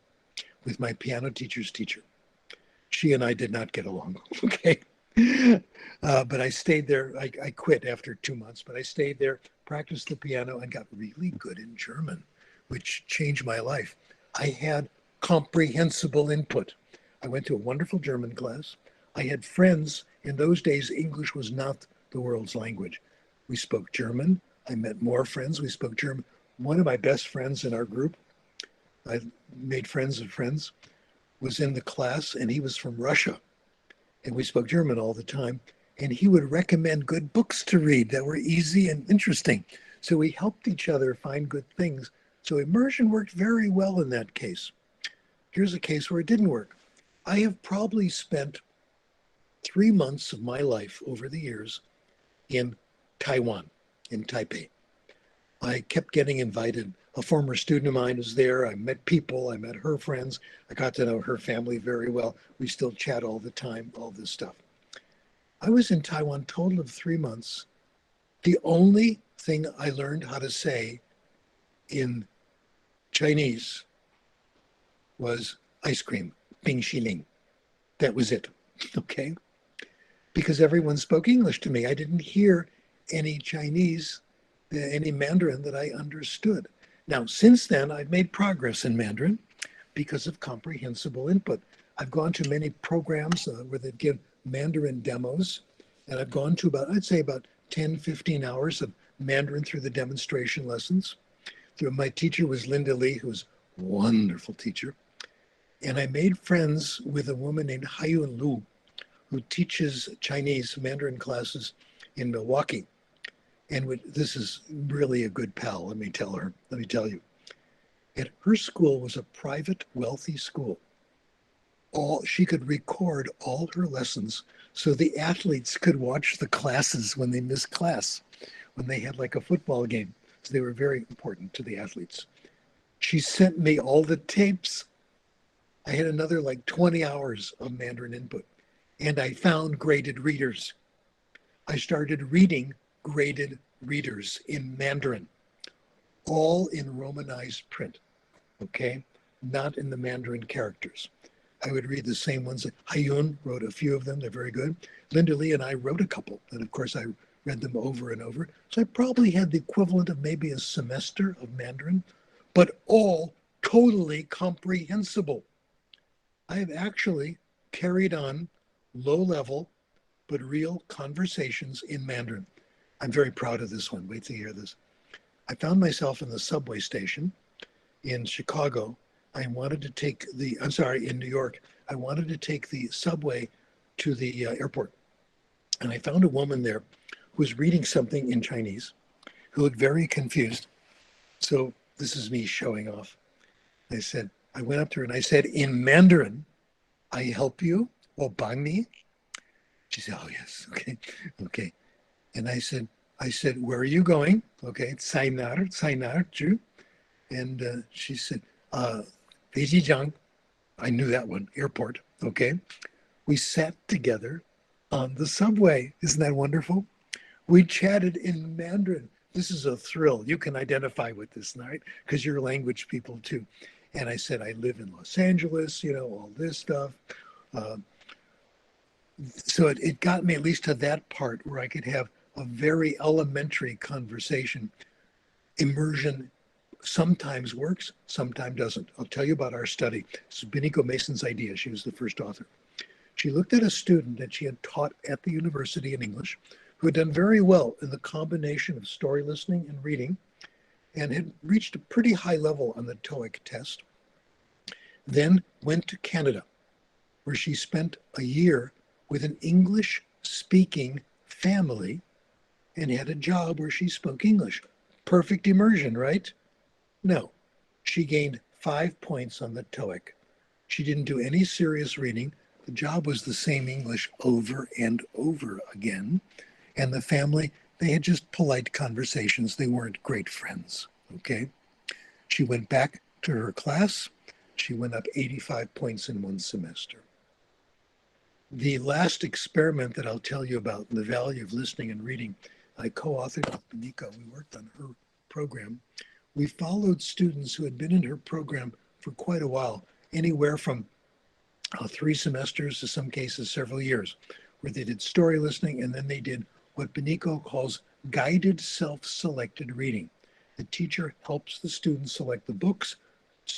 with my piano teacher's teacher. She and I did not get along, okay? But I stayed there. I quit after 2 months, but I stayed there, practiced the piano, and got really good in German, which changed my life. I had comprehensible input. I went to a wonderful German class. I had friends. In those days, English was not the world's language. We spoke German. I met more friends. We spoke German. One of my best friends in our group, I made friends of friends, was in the class, and he was from Russia. And we spoke German all the time. And he would recommend good books to read that were easy and interesting. So we helped each other find good things. So immersion worked very well in that case. Here's a case where it didn't work. I have probably spent 3 months of my life over the years in Taiwan, in Taipei. I kept getting invited. A former student of mine was there. I met people. I met her friends. I got to know her family very well. We still chat all the time, all this stuff. I was in Taiwan a total of 3 months. The only thing I learned how to say in Chinese was ice cream, bing xiling. That was it, okay? Because everyone spoke English to me. I didn't hear any Chinese, any Mandarin that I understood. Now, since then, I've made progress in Mandarin because of comprehensible input. I've gone to many programs where they give Mandarin demos, and I've gone to I'd say about 10, 15 hours of Mandarin through the demonstration lessons. My teacher was Linda Lee, who was a wonderful teacher. And I made friends with a woman named Haiyun Lu, who teaches Chinese Mandarin classes in Milwaukee. And this is really a good pal, let me tell you. And her school was a private, wealthy school. She could record all her lessons so the athletes could watch the classes when they missed class, when they had like a football game. So they were very important to the athletes. She sent me all the tapes. I had another like 20 hours of Mandarin input, and I found graded readers. I started reading graded readers in Mandarin, all in Romanized print, okay? Not in the Mandarin characters. I would read the same ones. Haiyun wrote a few of them. They're very good. Linda Lee and I wrote a couple. And of course, I read them over and over. So I probably had the equivalent of maybe a semester of Mandarin, but all totally comprehensible. I have actually carried on low level but real conversations in Mandarin. I'm very proud of this one. Wait till you hear this. I found myself in the subway station in Chicago. I wanted to take the, I'm sorry, in New York. I wanted to take the subway to the airport. And I found a woman there who was reading something in Chinese, who looked very confused. So this is me showing off. I went up to her and I said, in Mandarin, I help you, or bang me? She said, oh yes, okay, okay. And I said, where are you going? Okay, Sainar, Ju. And she said, Beijing. I knew that one, airport, okay. We sat together on the subway. Isn't that wonderful? We chatted in Mandarin. This is a thrill. You can identify with this, right? Because you're language people too. And I said, I live in Los Angeles, you know, all this stuff. Uh, so it got me at least to that part where I could have a very elementary conversation. Immersion sometimes works, sometimes doesn't. I'll tell you about our study. This is Beniko Mason's idea. She was the first author. She looked at a student that she had taught at the university in English who had done very well in the combination of story listening and reading and had reached a pretty high level on the TOEIC test. Then went to Canada, where she spent a year with an English-speaking family and had a job where she spoke English. Perfect immersion, right? No, she gained 5 points on the TOEIC. She didn't do any serious reading. The job was the same English over and over again. And the family, they had just polite conversations. They weren't great friends, okay? She went back to her class. She went up 85 points in one semester. The last experiment that I'll tell you about, the value of listening and reading, I co-authored with Beniko. We worked on her program. We followed students who had been in her program for quite a while, anywhere from 3 semesters to some cases several years, where they did story listening and then they did what Beniko calls guided self-selected reading. The teacher helps the students select the books,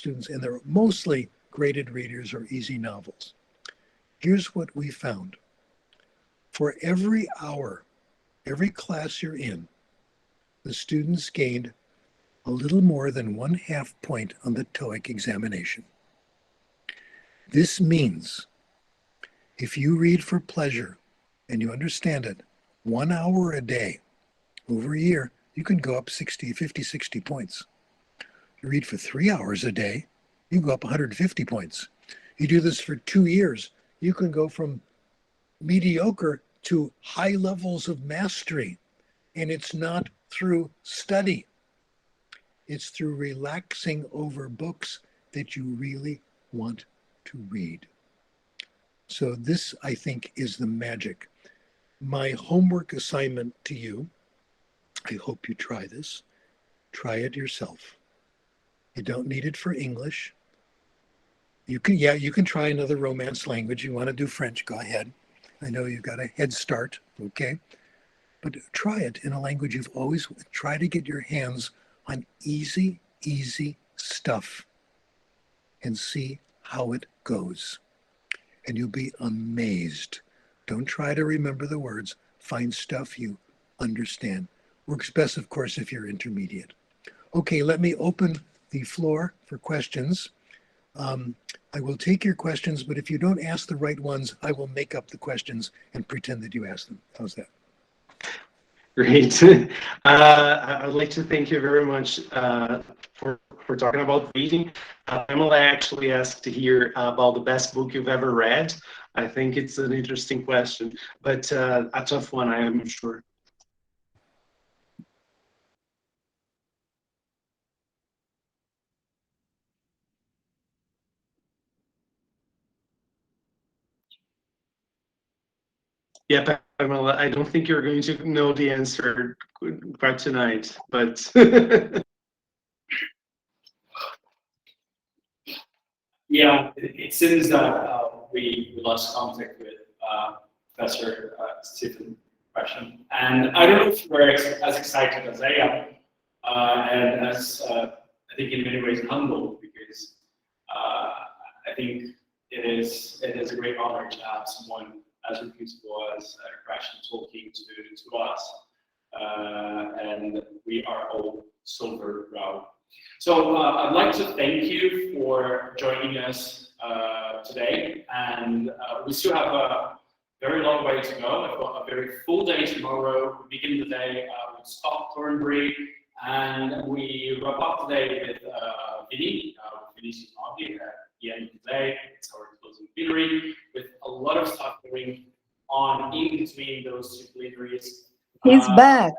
and they're mostly graded readers or easy novels. Here's what we found. For every hour, every class you're in, the students gained a little more than 1/2 point on the TOEIC examination. This means if you read for pleasure and you understand it, 1 hour a day over a year, you can go up 50, 60 points. You read for 3 hours a day, you go up 150 points. You do this for 2 years, you can go from mediocre to high levels of mastery. And it's not through study. It's through relaxing over books that you really want to read. So this, I think, is the magic. My homework assignment to you, I hope you try this. Try it yourself. You don't need it for English. You can try another Romance language. You want to do French, go ahead. I know you've got a head start, okay? But try it in a language you've always, try to get your hands on easy stuff and see how it goes. And you'll be amazed. Don't try to remember the words. Find stuff you understand. Works best, of course, if you're intermediate. Okay, let me open the floor for questions. I will take your questions, but if you don't ask the right ones, I will make up the questions and pretend that you asked them. How's that? Great. I'd like to thank you very much for talking about reading. Emily actually asked to hear about the best book you've ever read. I think it's an interesting question, but a tough one, I am sure. Yeah, Pamela, I don't think you're going to know the answer quite tonight, but yeah, it seems that we lost contact with Professor Stephen Krashen, and I don't know if you were as excited as I am, and as I think in many ways humble, because I think it is a great honor to have someone as reputable as Krashen talking to us, and we are all silver proud. So I'd like to thank you for joining us today, and we still have a very long way to go. I've got a very full day tomorrow. We begin the day with Scott Thornbury, and we wrap up today with Vinny. Vinny's at the end of the day. It's our closing plenary with a lot of stuff going on in between those two plenaries. He's back.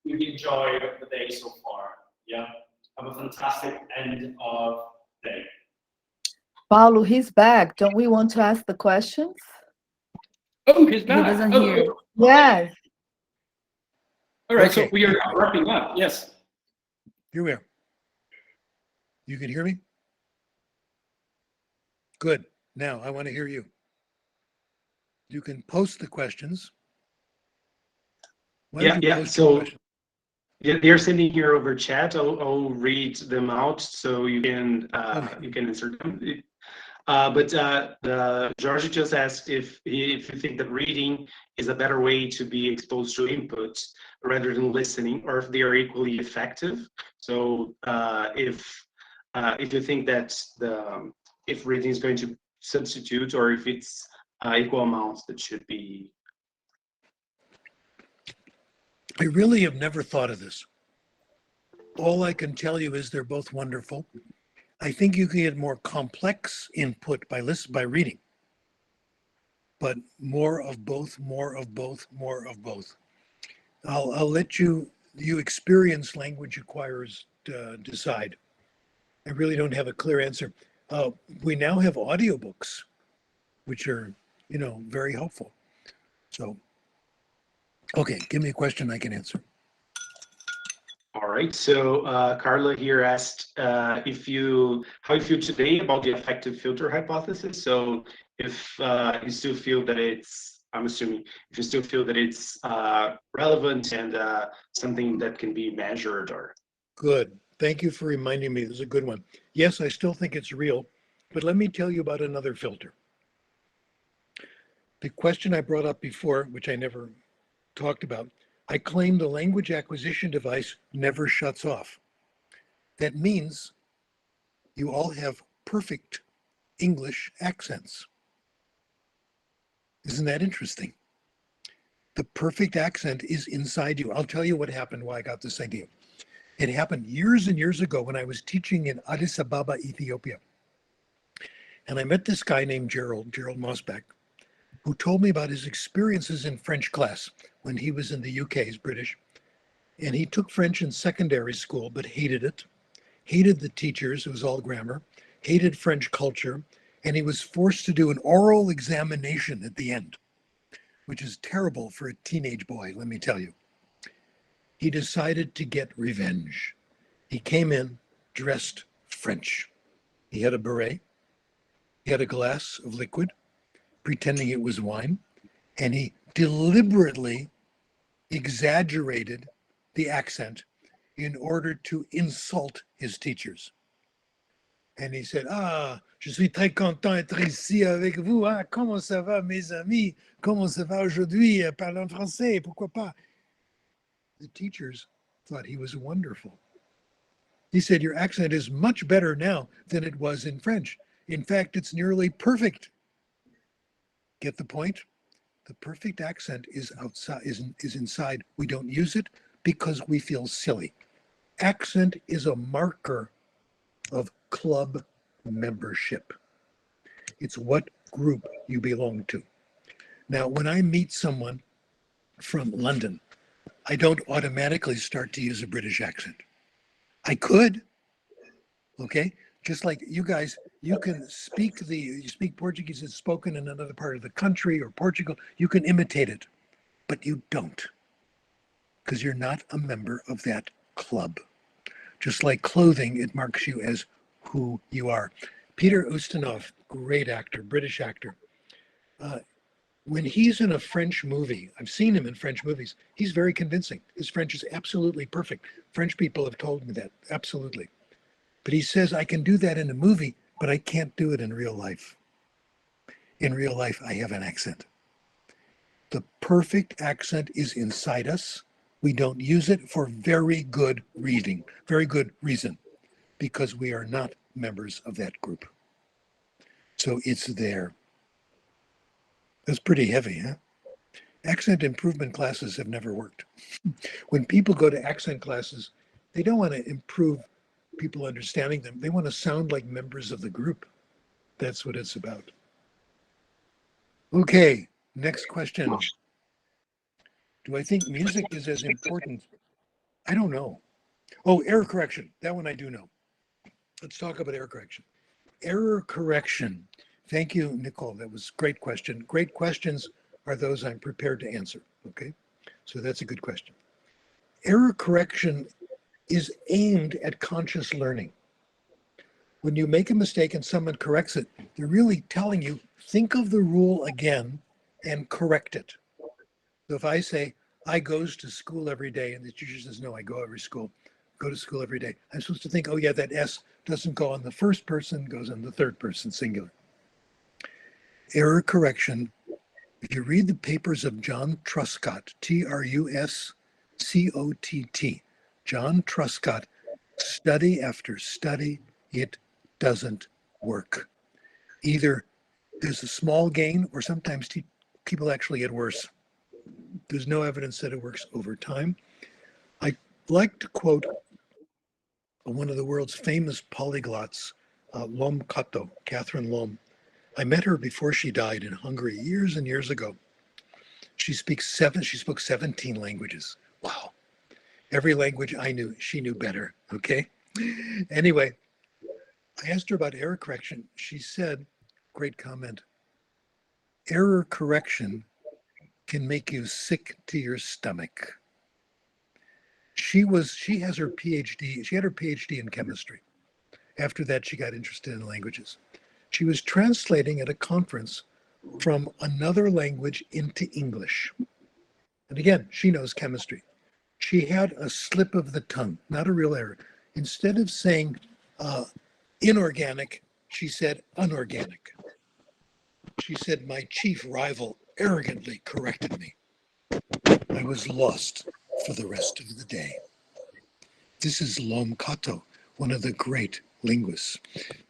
We've enjoyed the day so far. Yeah. Have a fantastic end of day. Paulo, he's back. Don't we want to ask the questions? Oh, he's back. He doesn't hear. Yes. All right, Okay. so we are wrapping up. Yes. Here we are. You can hear me? Good. Now I want to hear you. You can post the questions. Why don't you post your questions? They're sending here over chat. I'll read them out so you can insert them. George just asked if you think that reading is a better way to be exposed to input rather than listening, or if they are equally effective. So if you think that if reading is going to substitute, or if it's equal amounts that should be. I really have never thought of this. All I can tell you is they're both wonderful. I think you can get more complex input by reading, but more of both, more of both, more of both. I'll let you experienced language acquirers decide. I really don't have a clear answer. We now have audiobooks, which are, very helpful. So, okay, give me a question I can answer. All right, so Carla here asked how you feel today about the effective filter hypothesis. So if you still feel that it's, I'm assuming, if you still feel that it's relevant and something that can be measured or. Good. Thank you for reminding me. This is a good one. Yes, I still think it's real, but let me tell you about another filter. The question I brought up before, which I never talked about, I claim the language acquisition device never shuts off. That means you all have perfect English accents. Isn't that interesting? The perfect accent is inside you. I'll tell you what happened, why I got this idea. It happened years and years ago when I was teaching in Addis Ababa, Ethiopia. And I met this guy named Gerald Mossback, who told me about his experiences in French class when he was in the UK. He's British. And he took French in secondary school, but hated it, hated the teachers, it was all grammar, hated French culture, and he was forced to do an oral examination at the end, which is terrible for a teenage boy, let me tell you. He decided to get revenge. He came in dressed French. He had a beret, he had a glass of liquid, pretending it was wine, and he deliberately exaggerated the accent in order to insult his teachers. And he said, je suis très content d'être ici avec vous. Ah, comment ça va, mes amis? Comment ça va aujourd'hui? Parle en français, pourquoi pas? The teachers thought he was wonderful. He said, your accent is much better now than it was in French. In fact, it's nearly perfect. Get the point? The perfect accent is outside, is inside. We don't use it because we feel silly. Accent is a marker of club membership. It's what group you belong to. Now, when I meet someone from London, I don't automatically start to use a British accent. I could, okay? Just like you guys, you speak Portuguese that's spoken in another part of the country or Portugal, you can imitate it, but you don't, because you're not a member of that club. Just like clothing, it marks you as who you are. Peter Ustinov, great actor, British actor. When he's in a French movie, I've seen him in French movies, he's very convincing. His French is absolutely perfect. French people have told me that, absolutely. But he says, I can do that in a movie, but I can't do it in real life. In real life, I have an accent. The perfect accent is inside us. We don't use it for very good reason, because we are not members of that group. So it's there. That's pretty heavy, huh? Accent improvement classes have never worked. When people go to accent classes, they don't want to improve people understanding them. They want to sound like members of the group. That's what it's about. Okay, next question. Do I think music is as important? I don't know. Oh, error correction. That one I do know. Let's talk about error correction. Error correction. Thank you, Nicole. That was a great question. Great questions are those I'm prepared to answer. Okay, so that's a good question. Error correction is aimed at conscious learning. When you make a mistake and someone corrects it, they're really telling you, think of the rule again and correct it. So if I say, I goes to school every day, and the teacher says, no, I go to school every day. I'm supposed to think, oh yeah, that S doesn't go on the first person, goes on the third person, singular. Error correction. If you read the papers of John Truscott, Truscott, John Truscott, study after study, it doesn't work. Either there's a small gain, or sometimes people actually get worse. There's no evidence that it works over time. I like to quote one of the world's famous polyglots, Lom Kato, Catherine Lom. I met her before she died in Hungary years and years ago. She spoke 17 languages. Wow. Every language I knew, she knew better. Okay. Anyway, I asked her about error correction. She said, great comment, error correction can make you sick to your stomach. She has her PhD. She had her PhD in chemistry. After that, she got interested in languages. She was translating at a conference from another language into English. And again, she knows chemistry. She had a slip of the tongue, not a real error. Instead of saying inorganic, she said unorganic. She said, my chief rival arrogantly corrected me. I was lost for the rest of the day. This is Lom Kato, one of the great linguists.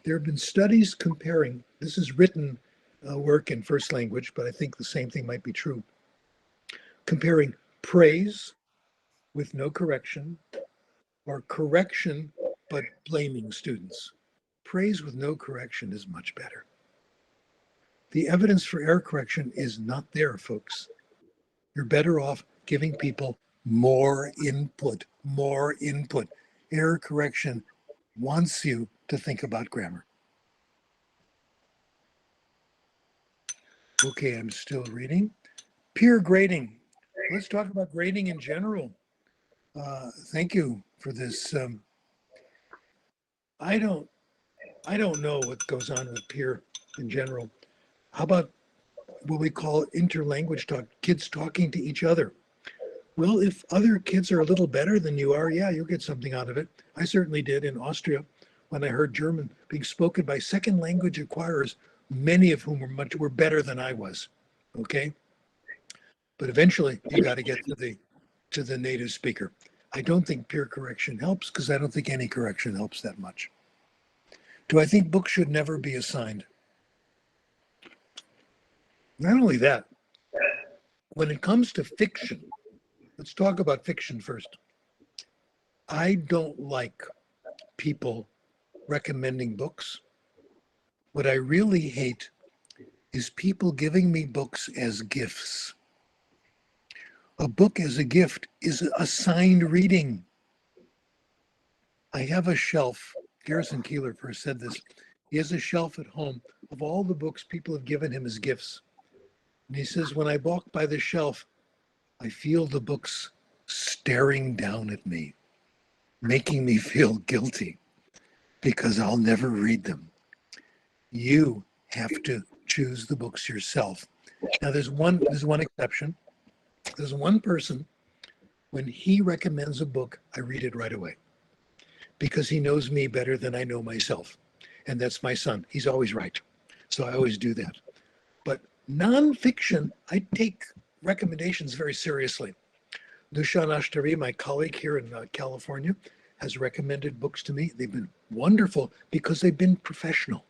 There have been studies comparing, this is written work in first language, but I think the same thing might be true, comparing praise with no correction or correction but blaming students. Praise with no correction is much better. The evidence for error correction is not there, folks. You're better off giving people more input, more input. Error correction wants you to think about grammar. Okay, I'm still reading. Peer grading. Let's talk about grading in general. Thank you for this. I don't know what goes on with peer in general. How about what we call interlanguage talk, kids talking to each other? Well, if other kids are a little better than you are, yeah, you'll get something out of it. I certainly did in Austria when I heard German being spoken by second language acquirers, many of whom were better than I was. Okay, but eventually you got to get to the native speaker. I don't think peer correction helps because I don't think any correction helps that much. Do I think books should never be assigned? Not only that, when it comes to fiction, let's talk about fiction first. I don't like people recommending books. What I really hate is people giving me books as gifts. A book as a gift is assigned reading. I have a shelf. Garrison Keillor first said this. He has a shelf at home of all the books people have given him as gifts. And he says, when I walk by the shelf, I feel the books staring down at me, making me feel guilty because I'll never read them. You have to choose the books yourself. Now, there's one exception. There's one person, when he recommends a book, I read it right away because he knows me better than I know myself. And that's my son. He's always right. So I always do that. But nonfiction, I take recommendations very seriously. Dushan Ashtari, my colleague here in California, has recommended books to me. They've been wonderful because they've been professional.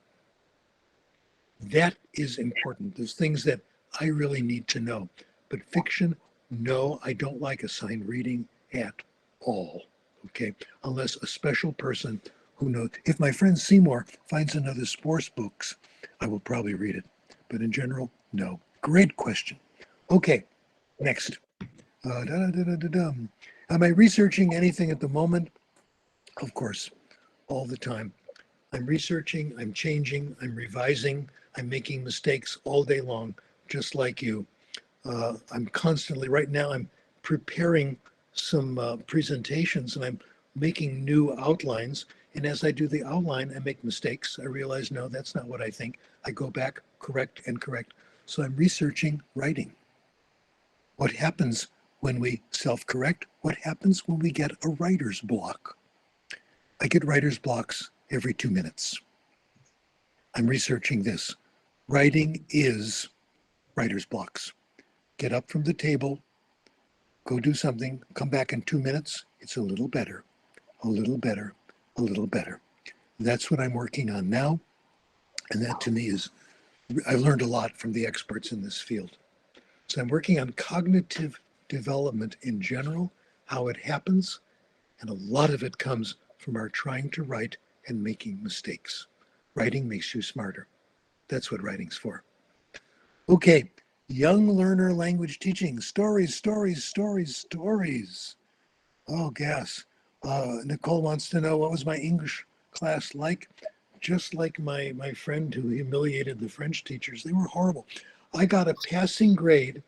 That is important. There's things that I really need to know. But fiction, no, I don't like assigned reading at all. Okay, unless a special person who knows. If my friend Seymour finds another sports books, I will probably read it. But in general, no. Great question. Okay, next. Am I researching anything at the moment? Of course, all the time. I'm researching, I'm changing, I'm revising, I'm making mistakes all day long, just like you. I'm constantly, right now, I'm preparing some presentations and I'm making new outlines. And as I do the outline, I make mistakes. I realize, no, that's not what I think. I go back, correct and correct. So I'm researching writing. What happens when we self-correct? What happens when we get a writer's block? I get writer's blocks every 2 minutes. I'm researching this. Writing is writer's blocks. Get up from the table, go do something, come back in 2 minutes. It's a little better, a little better, a little better. That's what I'm working on now. And that to me is, I learned a lot from the experts in this field. So I'm working on cognitive development in general, how it happens. And a lot of it comes from our trying to write and making mistakes. Writing makes you smarter. That's what writing's for. Okay, young learner language teaching. Stories, stories, stories, stories. Oh, gas. Nicole wants to know, what was my English class like? Just like my friend who humiliated the French teachers. They were horrible. I got a passing grade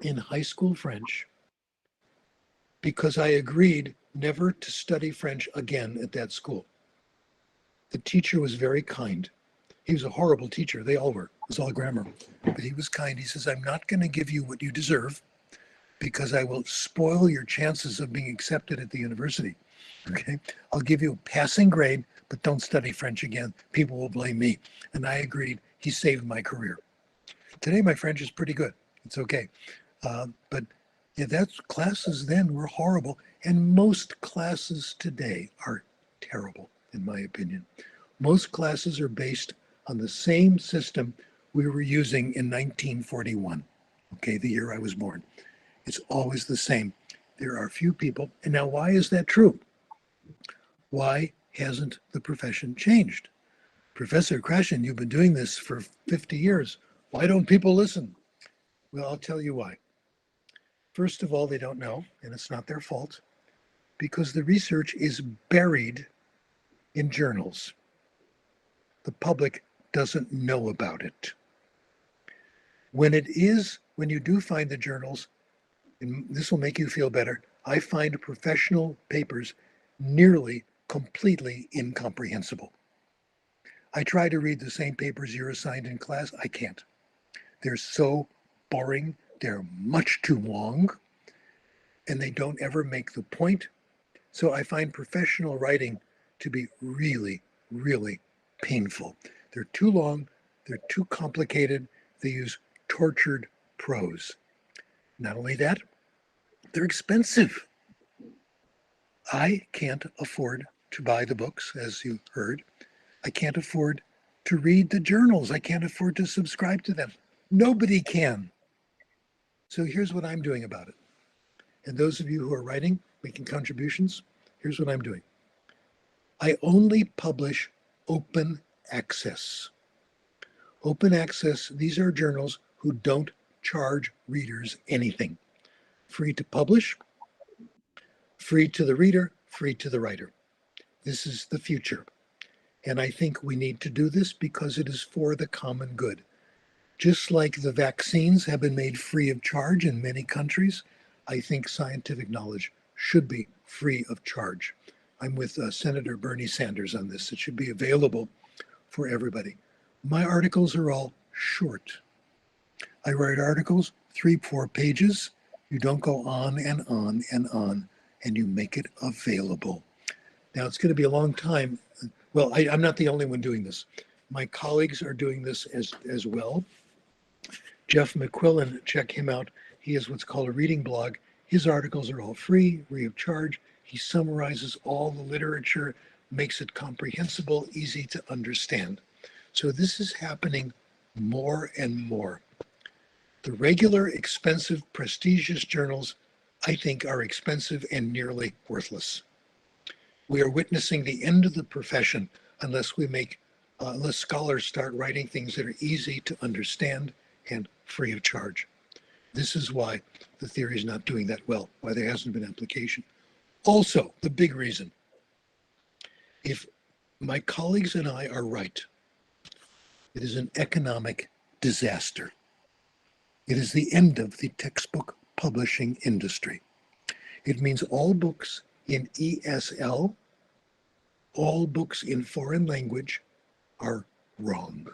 in high school French because I agreed never to study French again at that school. The teacher was very kind. He was a horrible teacher. They all were. It was all grammar. But he was kind. He says, I'm not going to give you what you deserve because I will spoil your chances of being accepted at the university. Okay? I'll give you a passing grade, but don't study French again. People will blame me. And I agreed. He saved my career. Today, my French is pretty good. It's okay. But yeah, that's classes then were horrible. And most classes today are terrible, in my opinion. Most classes are based on the same system we were using in 1941, okay, the year I was born. It's always the same. There are few people. And now, why is that true? Why hasn't the profession changed? Professor Krashen, you've been doing this for 50 years. Why don't people listen? Well, I'll tell you why. First of all, they don't know, and it's not their fault, because the research is buried in journals. The public doesn't know about it. When you do find the journals, and this will make you feel better, I find professional papers nearly completely incomprehensible. I try to read the same papers you're assigned in class. I can't. They're so boring. They're much too long, and they don't ever make the point. So I find professional writing to be really, really painful. They're too long. They're too complicated. They use tortured prose. Not only that, they're expensive. I can't afford to buy the books, as you heard. I can't afford to read the journals. I can't afford to subscribe to them. Nobody can. So here's what I'm doing about it. And those of you who are writing, making contributions, here's what I'm doing. I only publish open access. Open access, these are journals who don't charge readers anything. Free to publish, free to the reader, free to the writer. This is the future. And I think we need to do this because it is for the common good. Just like the vaccines have been made free of charge in many countries, I think scientific knowledge should be free of charge. I'm with Senator Bernie Sanders on this. It should be available for everybody. My articles are all short. I write articles, 3-4 pages. You don't go on and on and on, and you make it available. Now, it's going to be a long time. Well, I'm not the only one doing this. My colleagues are doing this as well. Jeff McQuillan, check him out. He has what's called a reading blog. His articles are all free of charge. He summarizes all the literature, makes it comprehensible, easy to understand. So this is happening more and more. The regular, expensive, prestigious journals, I think, are expensive and nearly worthless. We are witnessing the end of the profession unless scholars start writing things that are easy to understand and free of charge. This is why the theory is not doing that well, why there hasn't been application. Also, the big reason, if my colleagues and I are right, it is an economic disaster. It is the end of the textbook publishing industry. It means all books in ESL, all books in foreign language are wrong.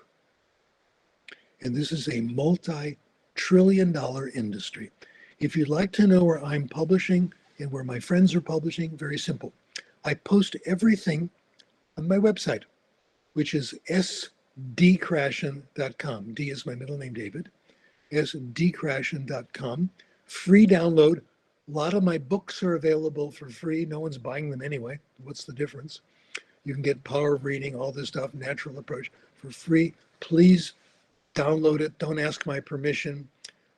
And this is a multi-trillion-dollar industry. If you'd like to know where I'm publishing and where my friends are publishing, very simple. I post everything on my website, which is sdkrashen.com. D is my middle name, David. sdkrashen.com. Free download. A lot of my books are available for free. No one's buying them anyway. What's the difference? You can get Power of Reading, all this stuff, Natural Approach for free. Please download it. Don't ask my permission,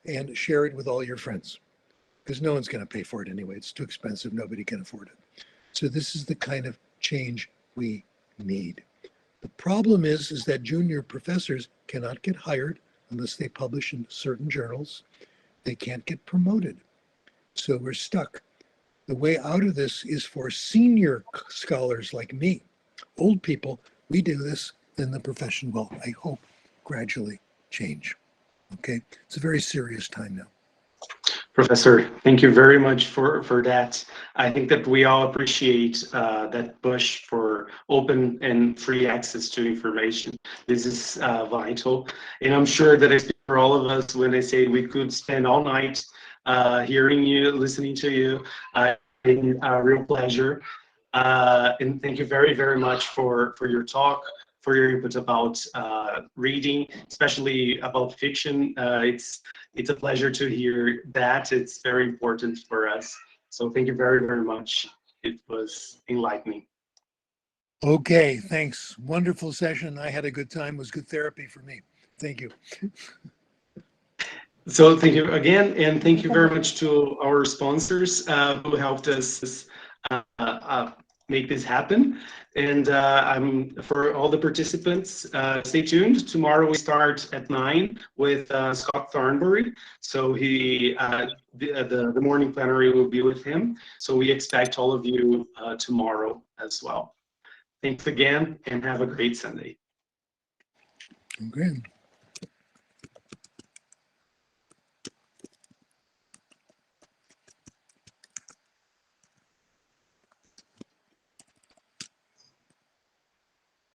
and share it with all your friends, because no one's going to pay for it anyway. It's too expensive. Nobody can afford it. So this is the kind of change we need. The problem is that junior professors cannot get hired unless they publish in certain journals. They can't get promoted. So we're stuck. The way out of this is for senior scholars like me. Old people, we do this, then the profession will, I hope, gradually change. Okay, it's a very serious time now. Professor, thank you very much for that. I think that we all appreciate that push for open and free access to information. This is vital. And I'm sure that I speak for all of us when I say we could spend all night hearing you, listening to you. It's a real pleasure. And thank you very, very much for your talk, for your input about reading, especially about fiction. It's a pleasure to hear that. It's very important for us. So thank you very, very much. It was enlightening. Okay, thanks. Wonderful session. I had a good time. It was good therapy for me. Thank you. So thank you again, and thank you very much to our sponsors who helped us make this happen. And for all the participants, stay tuned. Tomorrow we start at 9 with Scott Thornbury. So the morning plenary will be with him. So we expect all of you tomorrow as well. Thanks again, and have a great Sunday. Okay.